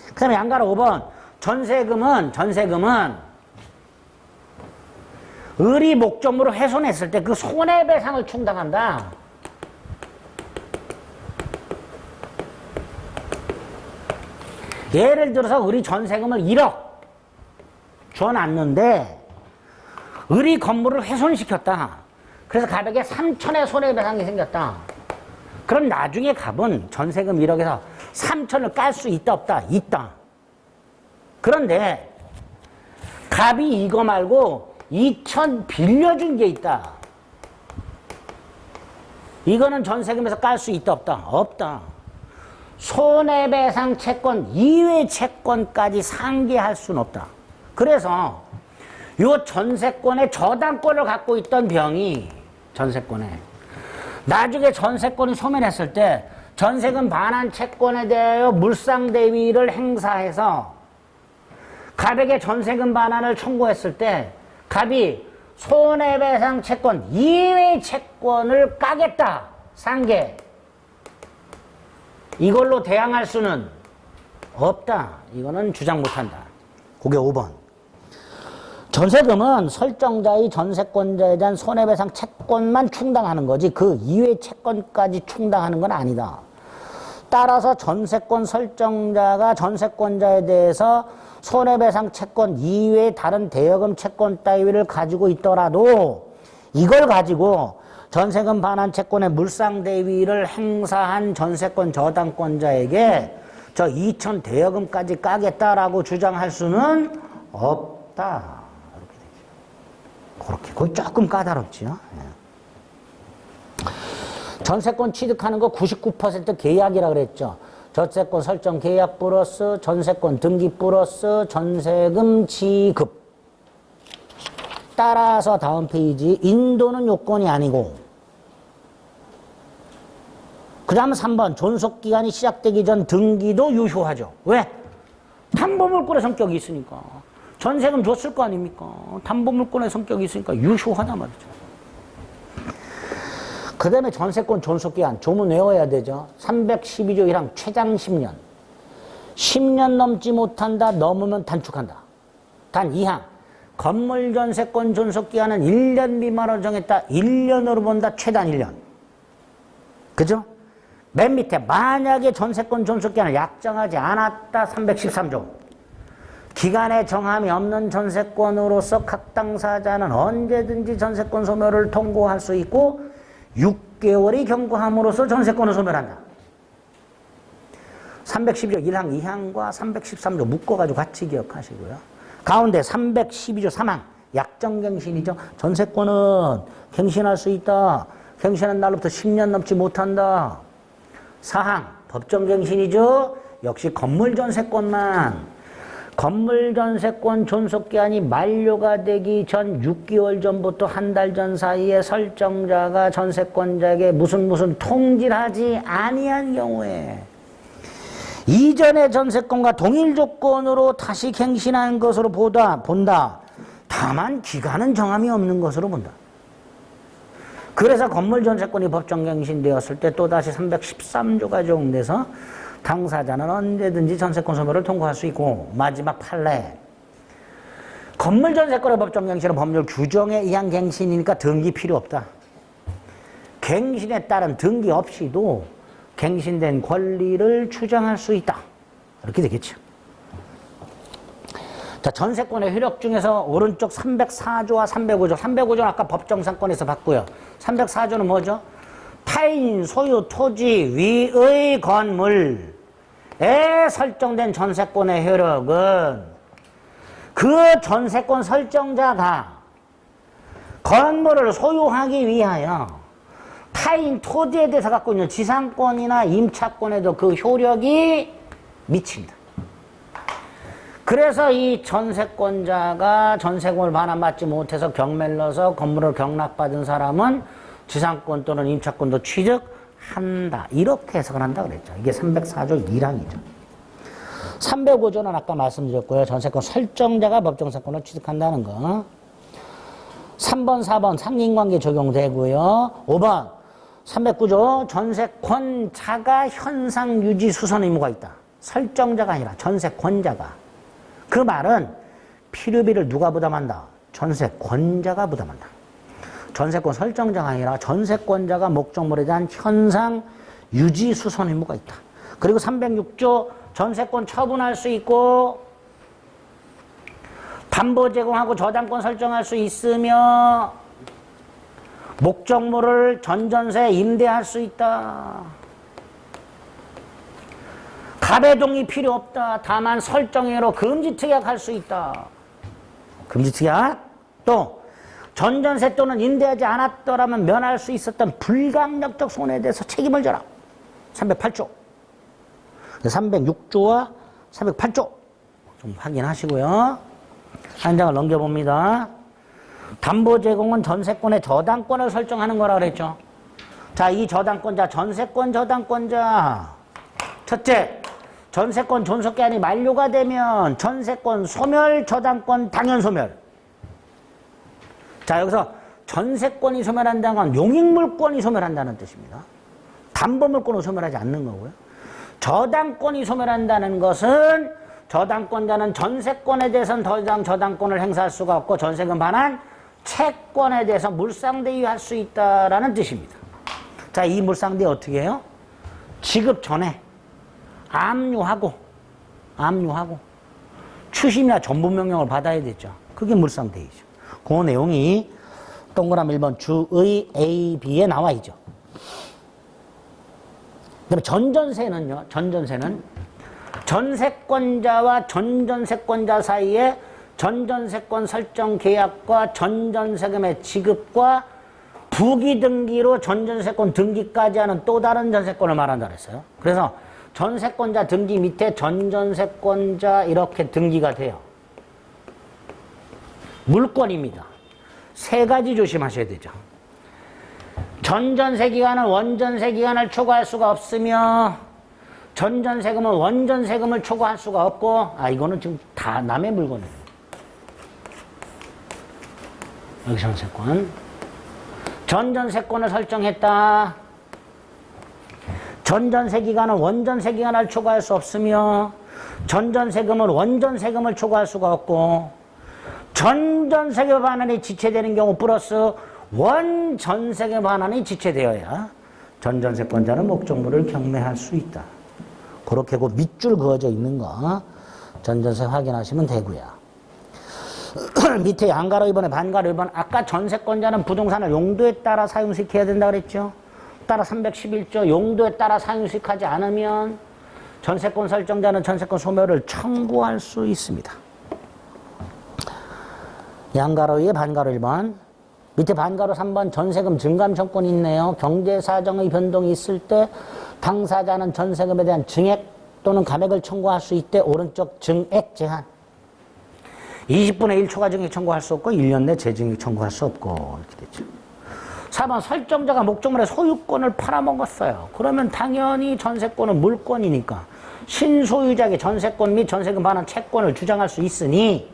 그 다음에 양가로 5번. 전세금은 을이 목적물을 훼손했을 때 그 손해배상을 충당한다. 예를 들어서 을이 전세금을 1억 줘놨는데 을이 건물을 훼손시켰다. 그래서 갑에게 3천의 손해배상이 생겼다. 그럼 나중에 갑은 전세금 1억에서 3천을 깔 수 있다 없다? 있다. 그런데 갑이 이거 말고 2천 빌려준 게 있다. 이거는 전세금에서 깔 수 있다 없다? 없다. 손해배상 채권 이외 채권까지 상계할 수는 없다. 그래서 요 전세권의 저당권을 갖고 있던 병이 전세권에 나중에 전세권이 소멸했을 때 전세금 반환 채권에 대하여 물상대위를 행사해서 갑에게 전세금 반환을 청구했을 때 갑이 손해배상 채권 이외 채권을 까겠다. 상계. 이걸로 대항할 수는 없다. 이거는 주장 못한다. 그게 5번. 전세금은 설정자의 전세권자에 대한 손해배상 채권만 충당하는 거지 그 이외 채권까지 충당하는 건 아니다. 따라서 전세권 설정자가 전세권자에 대해서 손해배상 채권 이외의 다른 대여금 채권 따위를 가지고 있더라도 이걸 가지고 전세금 반환 채권의 물상대위를 행사한 전세권 저당권자에게 저 2천 대여금까지 까겠다라고 주장할 수는 없다. 이렇게 되죠. 그렇게. 거기 조금 까다롭지요. 전세권 취득하는 거 99% 계약이라 그랬죠. 전세권 설정 계약 플러스 전세권 등기 플러스 전세금 지급. 따라서 다음 페이지 인도는 요건이 아니고, 그 다음 3번 존속기간이 시작되기 전 등기도 유효하죠. 왜? 담보물권의 성격이 있으니까. 전세금 줬을 거 아닙니까? 담보물권의 성격이 있으니까 유효하다 말이죠. 그 다음에 전세권 존속기간 조문 외워야 되죠. 312조 1항 최장 10년. 10년 넘지 못한다. 넘으면 단축한다. 단 2항 건물 전세권 존속기간은 1년 미만으로 정했다. 1년으로 본다. 최단 1년. 그죠? 맨 밑에 만약에 전세권 존속기간을 약정하지 않았다. 313조. 기간에 정함이 없는 전세권으로서 각 당사자는 언제든지 전세권 소멸을 통고할 수 있고 6개월이 경과함으로써 전세권을 소멸한다. 312조 1항 2항과 313조 묶어가지고 같이 기억하시고요. 가운데 312조 3항 약정갱신이죠. 전세권은 갱신할 수 있다. 갱신한 날로부터 10년 넘지 못한다. 4항 법정갱신이죠. 역시 건물전세권만. 건물전세권 존속기한이 만료가 되기 전 6개월 전부터 한 달 전 사이에 설정자가 전세권자에게 무슨 통지를 하지 아니한 경우에 이전의 전세권과 동일 조건으로 다시 갱신한 것으로 본다. 다만 기간은 정함이 없는 것으로 본다. 그래서 건물 전세권이 법정 갱신되었을 때 또다시 313조가 적용돼서 당사자는 언제든지 전세권 소멸을 통고할 수 있고, 마지막 판례. 건물 전세권의 법정 갱신은 법률 규정에 의한 갱신이니까 등기 필요 없다. 갱신에 따른 등기 없이도 갱신된 권리를 주장할 수 있다. 이렇게 되겠죠. 자, 전세권의 효력 중에서 오른쪽 304조와 305조. 305조는 아까 법정상권에서 봤고요. 304조는 뭐죠? 타인 소유 토지 위의 건물에 설정된 전세권의 효력은 그 전세권 설정자가 건물을 소유하기 위하여 타인 토지에 대해서 갖고 있는 지상권이나 임차권에도 그 효력이 미친다. 그래서 이 전세권자가 전세금을 반환받지 못해서 경매를 건물을 경락받은 사람은 지상권 또는 임차권도 취득한다. 이렇게 해석을 한다 그랬죠. 이게 304조 1항이죠. 305조는 아까 말씀드렸고요. 전세권 설정자가 법정세권을 취득한다는 거. 3번, 4번 상린관계 적용되고요. 5번 309조 전세권자가 현상 유지 수선 의무가 있다. 설정자가 아니라 전세권자가. 그 말은 필요비를 누가 부담한다? 전세권자가 부담한다. 전세권 설정자가 아니라 전세권자가 목적물에 대한 현상 유지 수선 의무가 있다. 그리고 306조 전세권 처분할 수 있고 담보 제공하고 저당권 설정할 수 있으며 목적물을 전전세 임대할 수 있다. 가배동이 필요 없다. 다만 설정으로 금지특약할 수 있다. 금지특약. 또 전전세 또는 임대하지 않았더라면 면할 수 있었던 불강력적 손해에 대해서 책임을 져라. 308조. 306조와 308조 좀 확인하시고요. 한 장을 넘겨봅니다. 담보 제공은 전세권의 저당권을 설정하는 거라 그랬죠. 자, 이 저당권자, 전세권 저당권자. 첫째, 전세권 존속기한이 만료가 되면 전세권 소멸, 저당권 당연 소멸. 자, 여기서 전세권이 소멸한다는 건 용익물권이 소멸한다는 뜻입니다. 담보물권은 소멸하지 않는 거고요. 저당권이 소멸한다는 것은 저당권자는 전세권에 대해서는 더 이상 저당권을 행사할 수가 없고 전세금 반환 채권에 대해서 물상대유할 수 있다라는 뜻입니다. 자, 이 물상대유 어떻게 해요? 지급 전에 압류하고 추심이나 전부명령을 받아야 되죠. 그게 물상대유죠. 그 내용이 동그라미 1번 주의 A, B에 나와 있죠. 그다음에 전전세는요. 전전세는 전세권자와 전전세권자 사이에 전전세권 설정 계약과 전전세금의 지급과 부기등기로 전전세권 등기까지 하는 또 다른 전세권을 말한다 그랬어요. 그래서 전세권자 등기 밑에 전전세권자 이렇게 등기가 돼요. 물권입니다. 세 가지 조심하셔야 되죠. 전전세 기간은 원전세 기간을 초과할 수가 없으며 전전세금은 원전세금을 초과할 수가 없고, 이거는 지금 다 남의 물건이에요. 여기 전세권. 전전세권을 설정했다. 전전세 기간은 원전세 기간을 초과할 수 없으며 전전세금은 원전세금을 초과할 수가 없고 전전세금 반환이 지체되는 경우 플러스 원전세금 반환이 지체되어야 전전세권자는 목적물을 경매할 수 있다. 그렇게 그 밑줄 그어져 있는 거 전전세 확인하시면 되고요. 밑에 양가로 1번에 반가로 1번. 아까 전세권자는 부동산을 용도에 따라 사용시켜야 된다 그랬죠. 따라 311조 용도에 따라 사용시하지 않으면 전세권 설정자는 전세권 소멸을 청구할 수 있습니다. 양가로 2에 반가로 1번. 밑에 반가로 3번 전세금 증감 청구권이 있네요. 경제사정의 변동이 있을 때 당사자는 전세금에 대한 증액 또는 감액을 청구할 수 있대. 오른쪽 증액 제한. 20분의 1초과 증액 청구할 수 없고 1년 내 재증액 청구할 수 없고 이렇게 되죠. 4번 설정자가 목적물의 소유권을 팔아먹었어요. 그러면 당연히 전세권은 물권이니까 신소유자에게 전세권 및 전세금 반환 채권을 주장할 수 있으니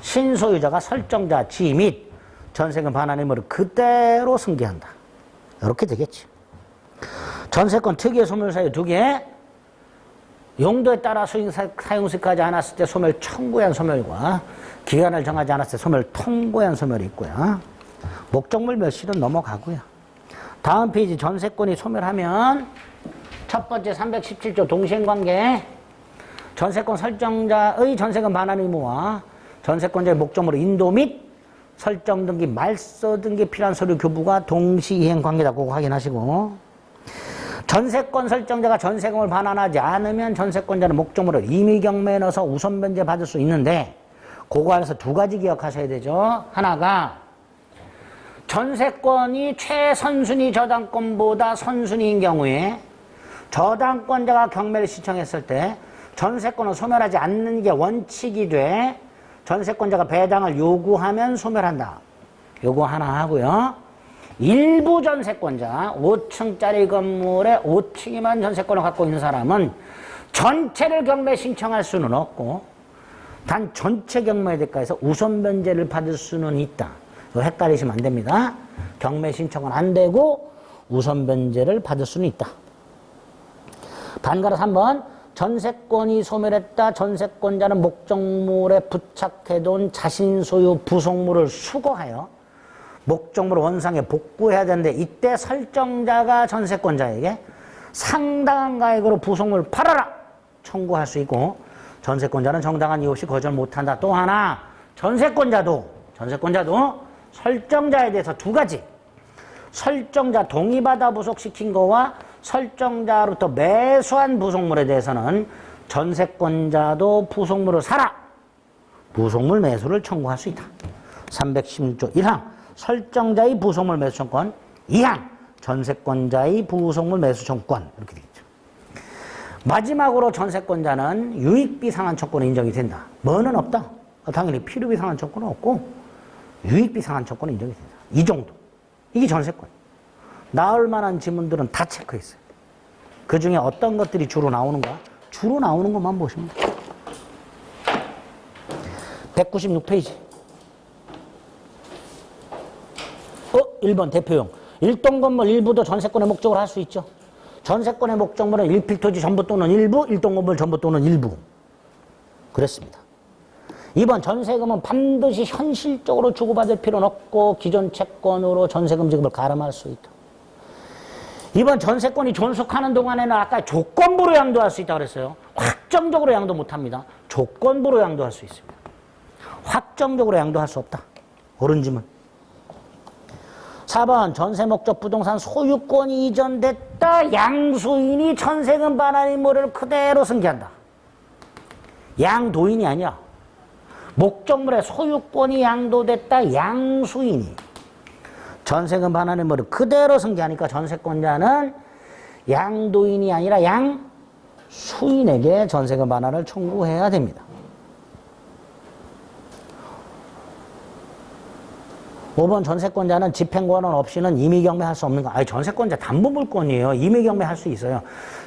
신소유자가 설정자 지위 및 전세금 반환 의무를 그대로 승계한다. 이렇게 되겠지. 전세권 특유의 소멸사유 2개, 용도에 따라 사용식하지 않았을 때 소멸 청구한 소멸과 기간을 정하지 않았을 때 소멸 통고한 소멸이 있고요. 목적물 멸실은 넘어가고요. 다음 페이지 전세권이 소멸하면 첫 번째 317조 동시행관계, 전세권 설정자의 전세금 반환 의무와 전세권자의 목적물의 인도 및 설정 등기, 말소 등기 필요한 서류 교부가 동시이행 관계다고 확인하시고, 전세권 설정자가 전세금을 반환하지 않으면 전세권자는 목적물을 임의경매에 넣어서 우선 변제 받을 수 있는데, 그거 안에서 2가지 기억하셔야 되죠. 하나가 전세권이 최선순위 저당권보다 선순위인 경우에 저당권자가 경매를 신청했을 때 전세권을 소멸하지 않는 게 원칙이 돼 전세권자가 배당을 요구하면 소멸한다. 요거 하나 하고요. 일부 전세권자, 5층짜리 건물에 5층에만 전세권을 갖고 있는 사람은 전체를 경매 신청할 수는 없고 단 전체 경매 대가에서 우선 변제를 받을 수는 있다. 이거 헷갈리시면 안 됩니다. 경매 신청은 안 되고 우선 변제를 받을 수는 있다. 반가로 3번, 전세권이 소멸했다. 전세권자는 목적물에 부착해둔 자신 소유 부속물을 수거하여 목적물 원상에 복구해야 되는데, 이때 설정자가 전세권자에게 상당한 가액으로 부속물을 팔아라 청구할 수 있고, 전세권자는 정당한 이유 없이 거절 못한다. 또 하나, 전세권자도 설정자에 대해서 2가지, 설정자 동의받아 부속시킨 거와 설정자로부터 매수한 부속물에 대해서는 전세권자도 부속물을 사라, 부속물 매수를 청구할 수 있다. 316조 1항 설정자의 부속물 매수 청구권, 2항 전세권자의 부속물 매수 청구권, 이렇게 되겠죠. 마지막으로 전세권자는 유익비 상환 청구권이 인정이 된다. 뭐는 없다. 당연히 필요비 상환 청구권은 없고 유익비 상환 청구권은 인정이 된다. 이 정도. 이게 전세권. 나올 만한 지문들은 다 체크했어요. 그 중에 어떤 것들이 주로 나오는가? 주로 나오는 것만 보시면 돼요. 196페이지. 1번 대표용. 일동 건물 일부도 전세권의 목적으로 할 수 있죠. 전세권의 목적물은 일필토지 전부 또는 일부, 일동 건물 전부 또는 일부. 그랬습니다. 2번 전세금은 반드시 현실적으로 주고받을 필요는 없고 기존 채권으로 전세금 지급을 가름할 수 있다. 2번 전세권이 존속하는 동안에는 아까 조건부로 양도할 수 있다고 그랬어요. 확정적으로 양도 못합니다. 조건부로 양도할 수 있습니다. 확정적으로 양도할 수 없다. 옳은 지문. 4번 전세 목적 부동산 소유권이 이전됐다. 양수인이 전세금 반환 의무를 그대로 승계한다. 양도인이 아니야. 목적물의 소유권이 양도됐다. 양수인이 전세금 반환 의무를 그대로 승계하니까 전세권자는 양도인이 아니라 양수인에게 전세금 반환을 청구해야 됩니다. 5번 전세권자는 집행권한 없이는 임의경매 할 수 없는 거. 아니, 전세권자 담보물권이에요. 임의경매 할 수 있어요.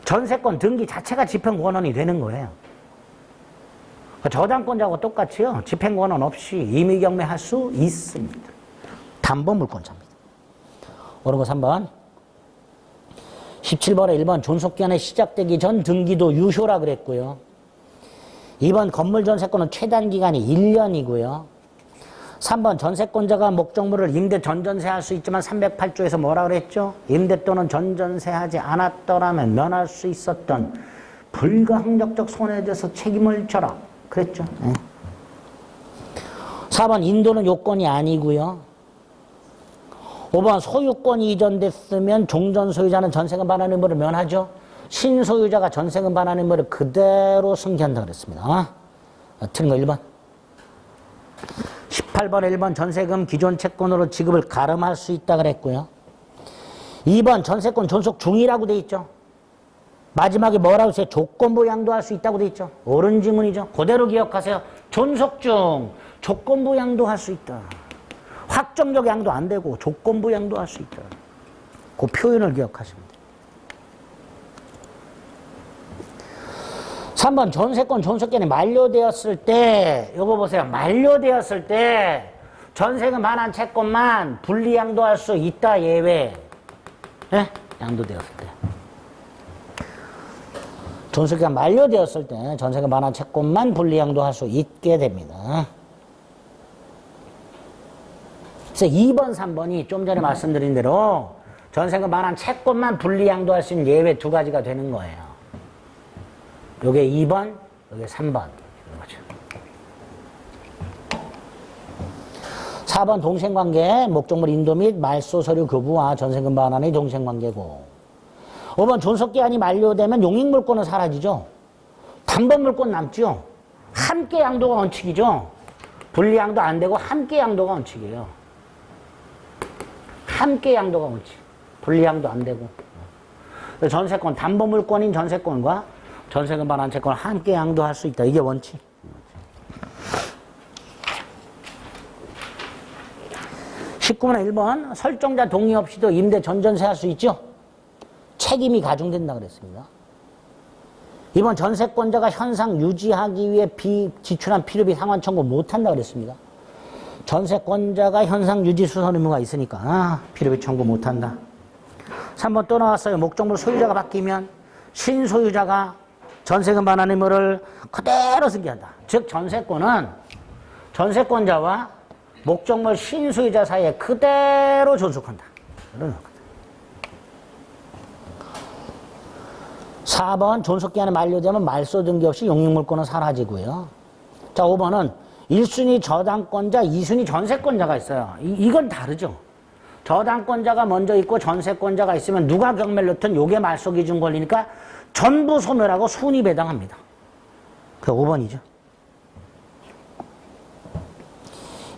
전세권 등기 자체가 집행권한이 되는 거예요. 저당권자하고 똑같이요. 집행권한 없이 임의경매 할 수 있습니다. 담보물권자입니다. 옳은 거 3번. 17번에 1번 존속기한이 시작되기 전 등기도 유효라 그랬고요. 2번 건물 전세권은 최단기간이 1년이고요. 3번 전세권자가 목적물을 임대 전전세할 수 있지만 308조에서 뭐라 그랬죠? 임대 또는 전전세하지 않았더라면 면할 수 있었던 불가항력적 손해에 대해서 책임을 져라 그랬죠. 네. 4번 인도는 요건이 아니고요. 5번 소유권이 이전됐으면 종전 소유자는 전세금 반환 의무를 면하죠. 신소유자가 전세금 반환 의무를 그대로 승계한다 그랬습니다. 틀린 거 1번. 18번에 1번 전세금 기존 채권으로 지급을 가름할 수 있다 그랬고요. 2번 전세권 존속 중이라고 돼 있죠. 마지막에 뭐라고 했어요? 조건부 양도할 수 있다고 돼 있죠. 옳은 지문이죠. 그대로 기억하세요. 존속 중 조건부 양도할 수 있다. 확정적 양도 안 되고 조건부 양도할 수 있다. 그 표현을 기억하시면 돼요. 3번 전세권 존속기한이 만료되었을 때, 요거 보세요. 만료되었을 때 전세금 반환 채권만 분리양도할 수 있다 예외. 예? 양도되었을 때. 존속기간 만료되었을 때 전세금 반환 채권만 분리양도할 수 있게 됩니다. 그래서 2번, 3번이 좀 전에 말씀드린 대로 전세금 반환 채권만 분리양도할 수 있는 예외 두 가지가 되는 거예요. 요게 2번, 요게 3번. 거죠. 4번 동생관계, 목적물 인도 및 말소 서류 교부와 전세금 반환의 동생관계고. 5번 존속기한이 만료되면 용익물권은 사라지죠. 담보물권 남죠. 함께 양도가 원칙이죠. 분리양도 안 되고 함께 양도가 원칙이에요. 함께 양도가 원칙. 분리양도 안 되고. 전세권, 담보물권인 전세권과 전세금 반환 채권을 함께 양도할 수 있다. 이게 원칙. 19번에 1번 설정자 동의 없이도 임대 전전세 할 수 있죠. 책임이 가중된다 그랬습니다. 이번 전세권자가 현상 유지하기 위해 지출한 필요비 상환 청구 못한다 그랬습니다. 전세권자가 현상 유지 수선 의무가 있으니까 필요비 청구 못한다. 3번 또 나왔어요. 목적물 소유자가 바뀌면 신소유자가 전세금 반환 의무를 그대로 승계한다. 즉 전세권은 전세권자와 목적물 신소유자 사이에 그대로 존속한다. 4번 존속기한이 만료되면 말소 등기 없이 용익물권은 사라지고요. 자 5번은 1순위 저당권자, 2순위 전세권자가 있어요. 이건 다르죠. 저당권자가 먼저 있고 전세권자가 있으면 누가 경매를 넣든 요게 말소 기준 권리니까 전부 소멸하고 순위 배당합니다. 그게 5번이죠.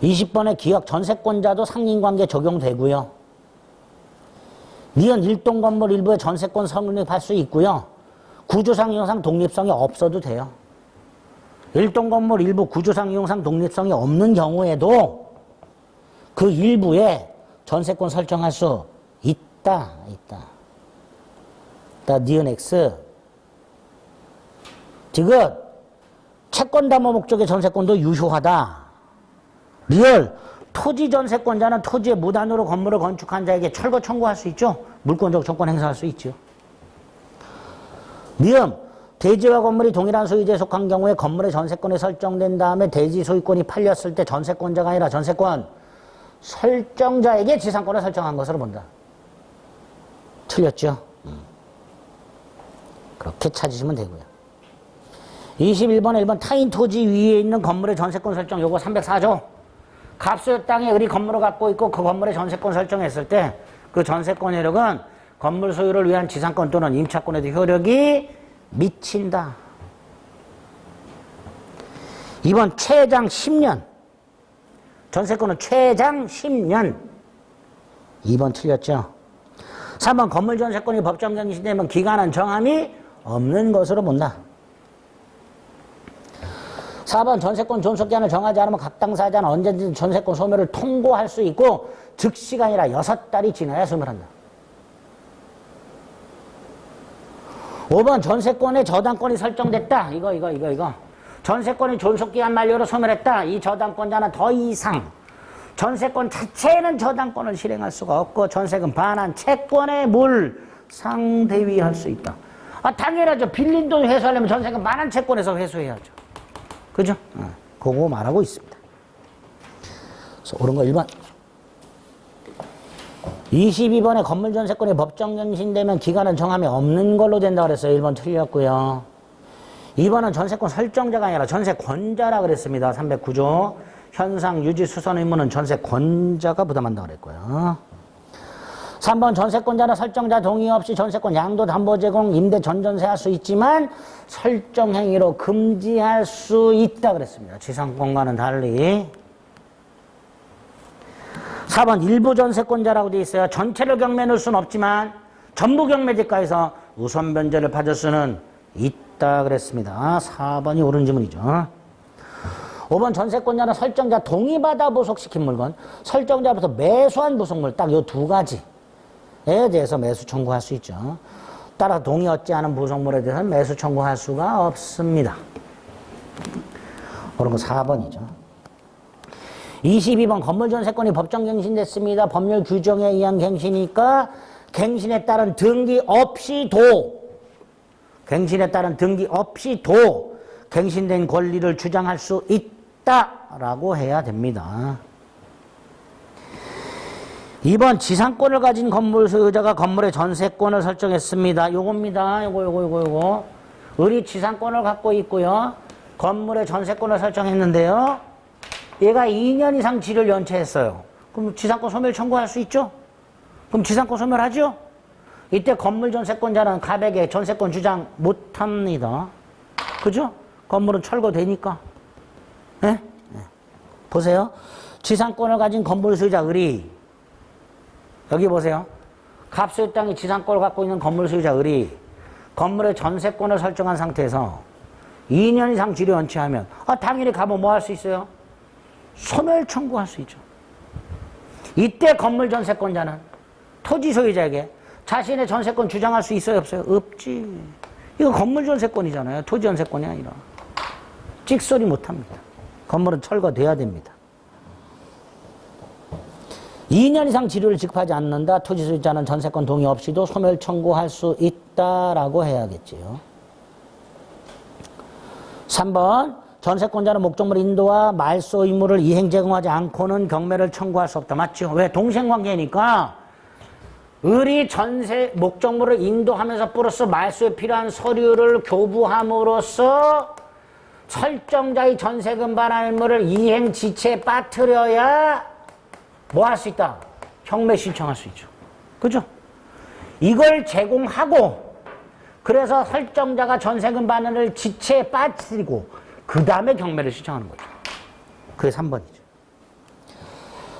20번에 기억 전세권자도 상린관계 적용되고요. 니은 일동 건물 일부에 전세권 성립할 수 있고요. 구조상 이용상 독립성이 없어도 돼요. 일동 건물 일부 구조상 이용상 독립성이 없는 경우에도 그 일부에 전세권 설정할 수 있다. 니은 X. 지금 채권 담보 목적의 전세권도 유효하다. 리얼 토지 전세권자는 토지에 무단으로 건물을 건축한 자에게 철거 청구할 수 있죠. 물권적 청권 행사할 수 있죠. 미음 대지와 건물이 동일한 소유자에 속한 경우에 건물의 전세권이 설정된 다음에 대지 소유권이 팔렸을 때 전세권자가 아니라 전세권 설정자에게 지상권을 설정한 것으로 본다. 틀렸죠? 그렇게 찾으시면 되고요. 21번에 1번 타인 토지 위에 있는 건물의 전세권 설정 요거 304조. 갑소유 땅에 을이 건물을 갖고 있고 그 건물의 전세권 설정했을 때 그 전세권 효력은 건물 소유를 위한 지상권 또는 임차권에도 효력이 미친다. 2번 최장 10년. 전세권은 최장 10년. 2번 틀렸죠. 3번 건물 전세권이 법정 갱신되면 기간은 정함이 없는 것으로 본다. 4번 전세권 존속기한을 정하지 않으면 각 당사자는 언제든지 전세권 소멸을 통고할 수 있고 즉시가 아니라 6달이 지나야 소멸한다. 5번 전세권의 저당권이 설정됐다. 이거. 전세권이 존속기한 만료로 소멸했다. 이 저당권자는 더 이상 전세권 자체는 저당권을 실행할 수가 없고 전세금 반환 채권의 물상대위할 수 있다. 당연하죠. 빌린 돈 회수하려면 전세금 반환 채권에서 회수해야죠. 그죠? 그거 말하고 있습니다. 그래서 옳은 거 1번. 22번에 건물 전세권이 법정 갱신되면 기간은 정함이 없는 걸로 된다 그랬어요. 1번 틀렸고요. 2번은 전세권 설정자가 아니라 전세권자라 그랬습니다. 309조. 현상 유지 수선 의무는 전세권자가 부담한다 그랬고요. 3번 전세권자나 설정자 동의 없이 전세권 양도 담보 제공 임대 전전세 할 수 있지만 설정 행위로 금지할 수 있다 그랬습니다. 지상권과는 달리. 4번 일부 전세권자라고 되어 있어요. 전체를 경매해 놓을 수는 없지만 전부 경매대가에서 우선 변제를 받을 수는 있다 그랬습니다. 4번이 옳은 지문이죠. 5번 전세권자는 설정자 동의받아 보속시킨 물건, 설정자로부터 매수한 부속물 딱 이 두 가지에 대해서 매수 청구할 수 있죠. 따라 동의 얻지 않은 부속물에 대해서는 매수 청구할 수가 없습니다. 그런 거 4번이죠. 22번 건물 전세권이 법정 갱신됐습니다. 법률 규정에 의한 갱신이니까 갱신에 따른 등기 없이도 갱신된 권리를 주장할 수 있다라고 해야 됩니다. 2번 지상권을 가진 건물 소유자가 건물의 전세권을 설정했습니다. 요겁니다. 요거. 을이 지상권을 갖고 있고요. 건물의 전세권을 설정했는데요. 얘가 2년 이상 지를 연체했어요. 그럼 지상권 소멸 청구할 수 있죠? 그럼 지상권 소멸하죠? 이때 건물 전세권자는 갑에게 전세권 주장 못합니다. 그죠? 건물은 철거되니까. 네? 네. 보세요. 지상권을 가진 건물 소유자 을이 여기 보세요. 갑소유 땅이 지상권을 갖고 있는 건물 소유자 을이 건물의 전세권을 설정한 상태에서 2년 이상 지를 연체하면 당연히 갑은 뭐 할 수 있어요? 소멸 청구할 수 있죠. 이때 건물 전세권자는 토지 소유자에게 자신의 전세권 주장할 수 있어요, 없어요? 없지. 이거 건물 전세권이잖아요. 토지 전세권이 아니라. 찍소리 못합니다. 건물은 철거돼야 됩니다. 2년 이상 지료를 지급하지 않는다. 토지 소유자는 전세권 동의 없이도 소멸 청구할 수 있다라고 해야겠지요. 3번 전세권자는 목적물 인도와 말소 의무를 이행 제공하지 않고는 경매를 청구할 수 없다. 맞죠? 왜? 동생관계니까 을이 전세 목적물을 인도하면서 플러스 말소에 필요한 서류를 교부함으로써 설정자의 전세금 반환 의무를 이행 지체에 빠뜨려야 뭐 할 수 있다? 경매 신청할 수 있죠. 그죠? 이걸 제공하고 그래서 설정자가 전세금 반환을 지체에 빠뜨리고 그 다음에 경매를 신청하는 거죠. 그게 3번이죠.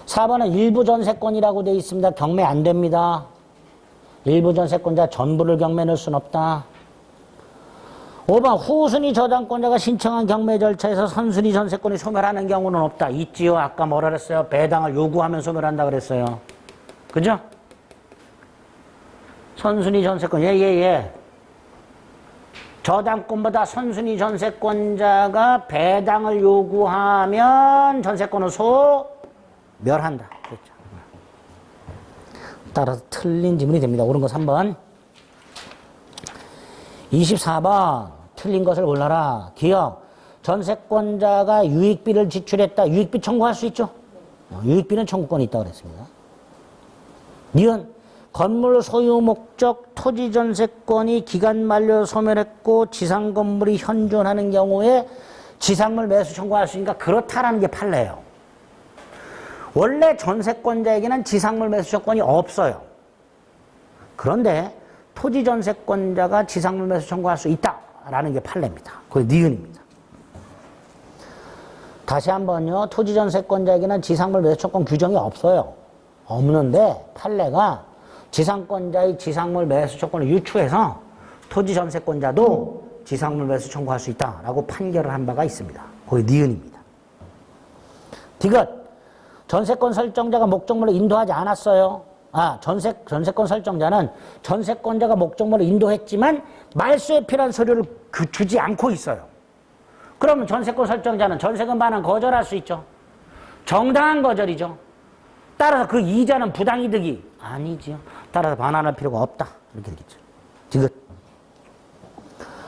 4번은 일부 전세권이라고 되어 있습니다. 경매 안 됩니다. 일부 전세권자 전부를 경매 넣을 수는 없다. 5번 후순위 저당권자가 신청한 경매 절차에서 선순위 전세권이 소멸하는 경우는 없다. 있지요. 아까 뭐라 그랬어요? 배당을 요구하면 소멸한다 그랬어요. 그죠? 선순위 전세권. 예. 저당권보다 선순위 전세권자가 배당을 요구하면 전세권을 소멸한다. 그렇죠. 따라서 틀린 지문이 됩니다. 옳은 거 3번. 24번. 틀린 것을 골라라. 기억. 전세권자가 유익비를 지출했다. 유익비 청구할 수 있죠? 유익비는 청구권이 있다고 그랬습니다. 니은. 건물 소유 목적 토지 전세권이 기간 만료 소멸했고 지상 건물이 현존하는 경우에 지상물 매수 청구할 수 있으니까 그렇다라는 게 판례예요. 원래 전세권자에게는 지상물 매수 조건이 없어요. 그런데 토지 전세권자가 지상물 매수 청구할 수 있다라는 게 판례입니다. 그게 니은입니다. 다시 한번요. 토지 전세권자에게는 지상물 매수 조건 규정이 없어요. 없는데 판례가 지상권자의 지상물 매수 조건을 유추해서 토지 전세권자도 지상물 매수 청구할 수 있다라고 판결을 한 바가 있습니다. 그게 니은입니다. 디귿. 전세권 설정자가 목적물을 인도하지 않았어요. 전세권 설정자는 전세권자가 목적물을 인도했지만 말소에 필요한 서류를 주지 않고 있어요. 그러면 전세권 설정자는 전세금 반환 거절할 수 있죠. 정당한 거절이죠. 따라서 그 이자는 부당이득이 아니지요. 따라서 반환할 필요가 없다. 이렇게 되겠죠. 디귿.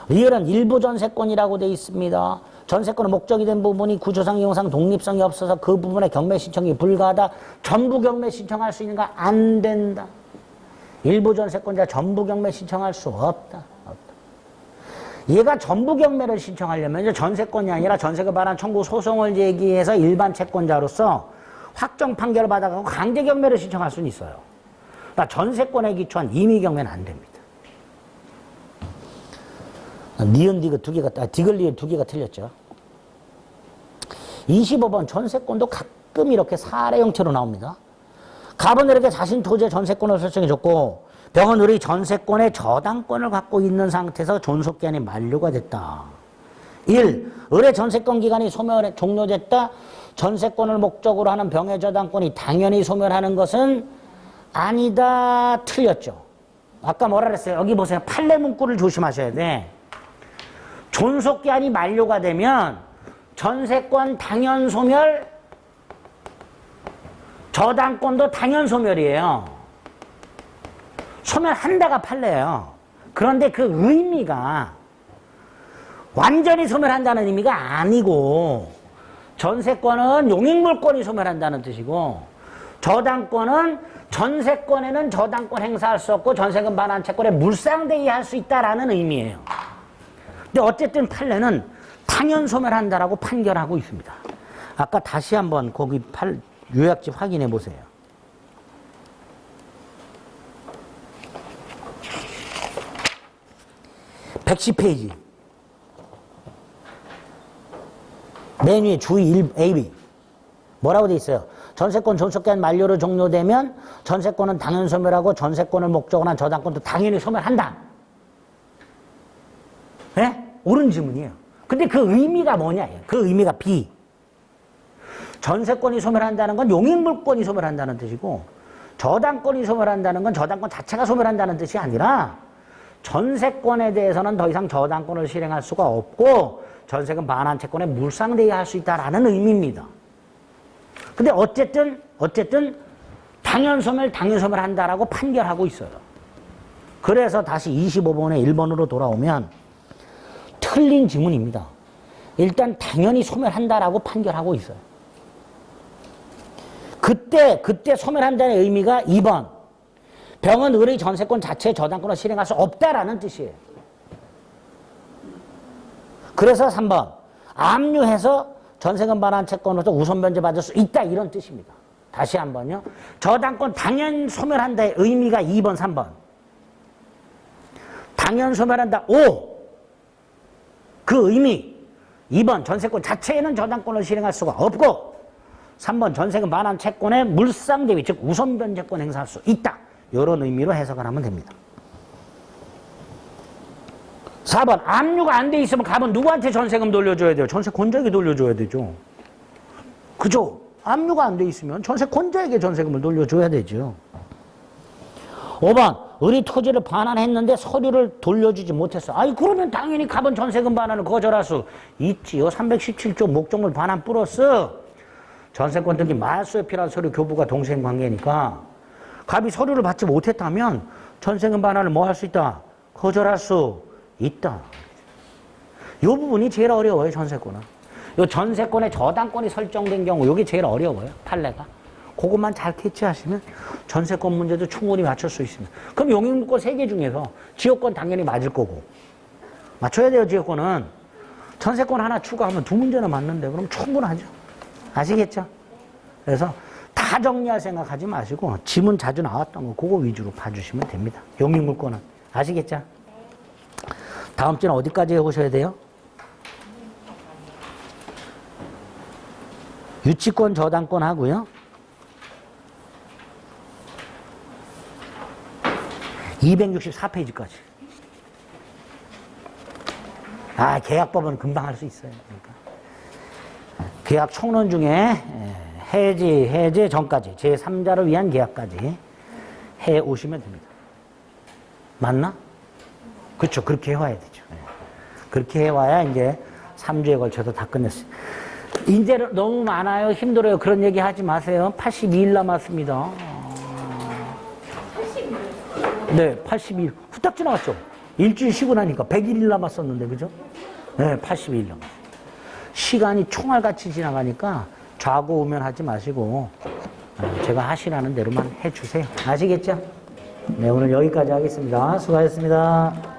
리을은 일부 전세권이라고 되어 있습니다. 전세권의 목적이 된 부분이 구조상 이용상 독립성이 없어서 그 부분의 경매 신청이 불가하다. 전부 경매 신청할 수 있는가? 안 된다. 일부 전세권자 전부 경매 신청할 수 없다. 얘가 전부 경매를 신청하려면 이제 전세권이 아니라 전세금 반환 청구 소송을 제기해서 일반 채권자로서 확정 판결을 받아가고 강제 경매를 신청할 수는 있어요. 그러니까 전세권에 기초한 임의 경매는 안 됩니다. 니은 디귿 두 개가 디귿 리을 두 개가 틀렸죠. 25번 전세권도 가끔 이렇게 사례 형태로 나옵니다. 갑은 을에게 자신 토지의 전세권을 설정해줬고 병은 을이 전세권의 저당권을 갖고 있는 상태에서 존속기한이 만료가 됐다. 1. 을의 전세권 기간이 종료됐다. 전세권을 목적으로 하는 병의 저당권이 당연히 소멸하는 것은 아니다. 틀렸죠. 아까 뭐라 그랬어요? 여기 보세요. 판례 문구를 조심하셔야 돼. 존속기한이 만료가 되면 전세권 당연 소멸, 저당권도 당연 소멸이에요. 소멸한다가 판례예요. 그런데 그 의미가 완전히 소멸한다는 의미가 아니고, 전세권은 용익물권이 소멸한다는 뜻이고, 저당권은 전세권에는 저당권 행사할 수 없고 전세금 반환 채권에 물상대위할 수 있다라는 의미예요. 근데 어쨌든 판례는 당연 소멸한다라고 판결하고 있습니다. 아까 다시 한번 거기 요약집 확인해 보세요. (110페이지) 맨 위에 주의 1 AB 뭐라고 돼 있어요? 전세권 존속기한 만료로 종료되면 전세권은 당연 소멸하고 전세권을 목적으로 한 저당권도 당연히 소멸한다. 네? 옳은 질문이에요. 근데 그 의미가 뭐냐? 그 의미가 B. 전세권이 소멸한다는 건 용익물권이 소멸한다는 뜻이고, 저당권이 소멸한다는 건 저당권 자체가 소멸한다는 뜻이 아니라 전세권에 대해서는 더 이상 저당권을 실행할 수가 없고 전세금 반환 채권에 물상대위할 수 있다라는 의미입니다. 근데 어쨌든 당연 소멸한다라고 판결하고 있어요. 그래서 다시 25번에 1번으로 돌아오면 틀린 지문입니다. 일단 당연히 소멸한다라고 판결하고 있어요. 그때 소멸한다는 의미가 2번. 병은 을의 전세권 자체의 저당권을 실행할 수 없다라는 뜻이에요. 그래서 3번. 압류해서 전세금 반환 채권으로서 우선 변제받을 수 있다, 이런 뜻입니다. 다시 한번요. 저당권 당연 소멸한다의 의미가 2번, 3번. 당연 소멸한다, 5. 그 의미. 2번, 전세권 자체에는 저당권을 실행할 수가 없고, 3번, 전세금 반환 채권의 물상대위, 즉 우선 변제권 행사할 수 있다. 이런 의미로 해석을 하면 됩니다. 4번, 압류가 안 돼 있으면 갑은 누구한테 전세금 돌려줘야 돼요? 전세권자에게 돌려줘야 되죠. 그죠? 압류가 안 돼 있으면 전세권자에게 전세금을 돌려줘야 되죠. 5번, 을이 토지를 반환했는데 서류를 돌려주지 못했어. 아이, 그러면 당연히 갑은 전세금 반환을 거절할 수 있지요. 317조 목적물 반환 플러스 전세권 등기 말소에 필요한 서류 교부가 동생관계니까 갑이 서류를 받지 못했다면 전세금 반환을 뭐 할 수 있다? 거절할 수 있다. 이 부분이 제일 어려워요, 전세권은. 요 전세권의 저당권이 설정된 경우, 요게 제일 어려워요, 판례가. 그것만 잘 캐치하시면 전세권 문제도 충분히 맞출 수 있습니다. 그럼 용익물권 3개 중에서 지역권 당연히 맞을 거고. 맞춰야 돼요, 지역권은. 전세권 하나 추가하면 2문제나 맞는데, 그럼 충분하죠. 아시겠죠? 그래서 다 정리할 생각하지 마시고, 지문 자주 나왔던 거, 그거 위주로 봐주시면 됩니다. 용익물권은. 아시겠죠? 다음 주는 어디까지 해보셔야 돼요? 유치권 저당권 하고요. 264페이지까지. 계약법은 금방 할 수 있어요. 그러니까. 계약 총론 중에 해제 전까지, 제3자를 위한 계약까지 해 오시면 됩니다. 맞나? 그렇죠. 그렇게 해와야 되죠. 그렇게 해와야 이제 3주에 걸쳐서 다 끝냈어요. 이제 너무 많아요. 힘들어요. 그런 얘기 하지 마세요. 82일 남았습니다. 82일? 네, 82일. 후딱 지나갔죠. 일주일 쉬고 나니까 101일 남았었는데, 그죠? 네, 82일 남았어요. 시간이 총알같이 지나가니까 좌고우면하지 마시고 제가 하시라는 대로만 해주세요. 아시겠죠? 네, 오늘 여기까지 하겠습니다. 수고하셨습니다.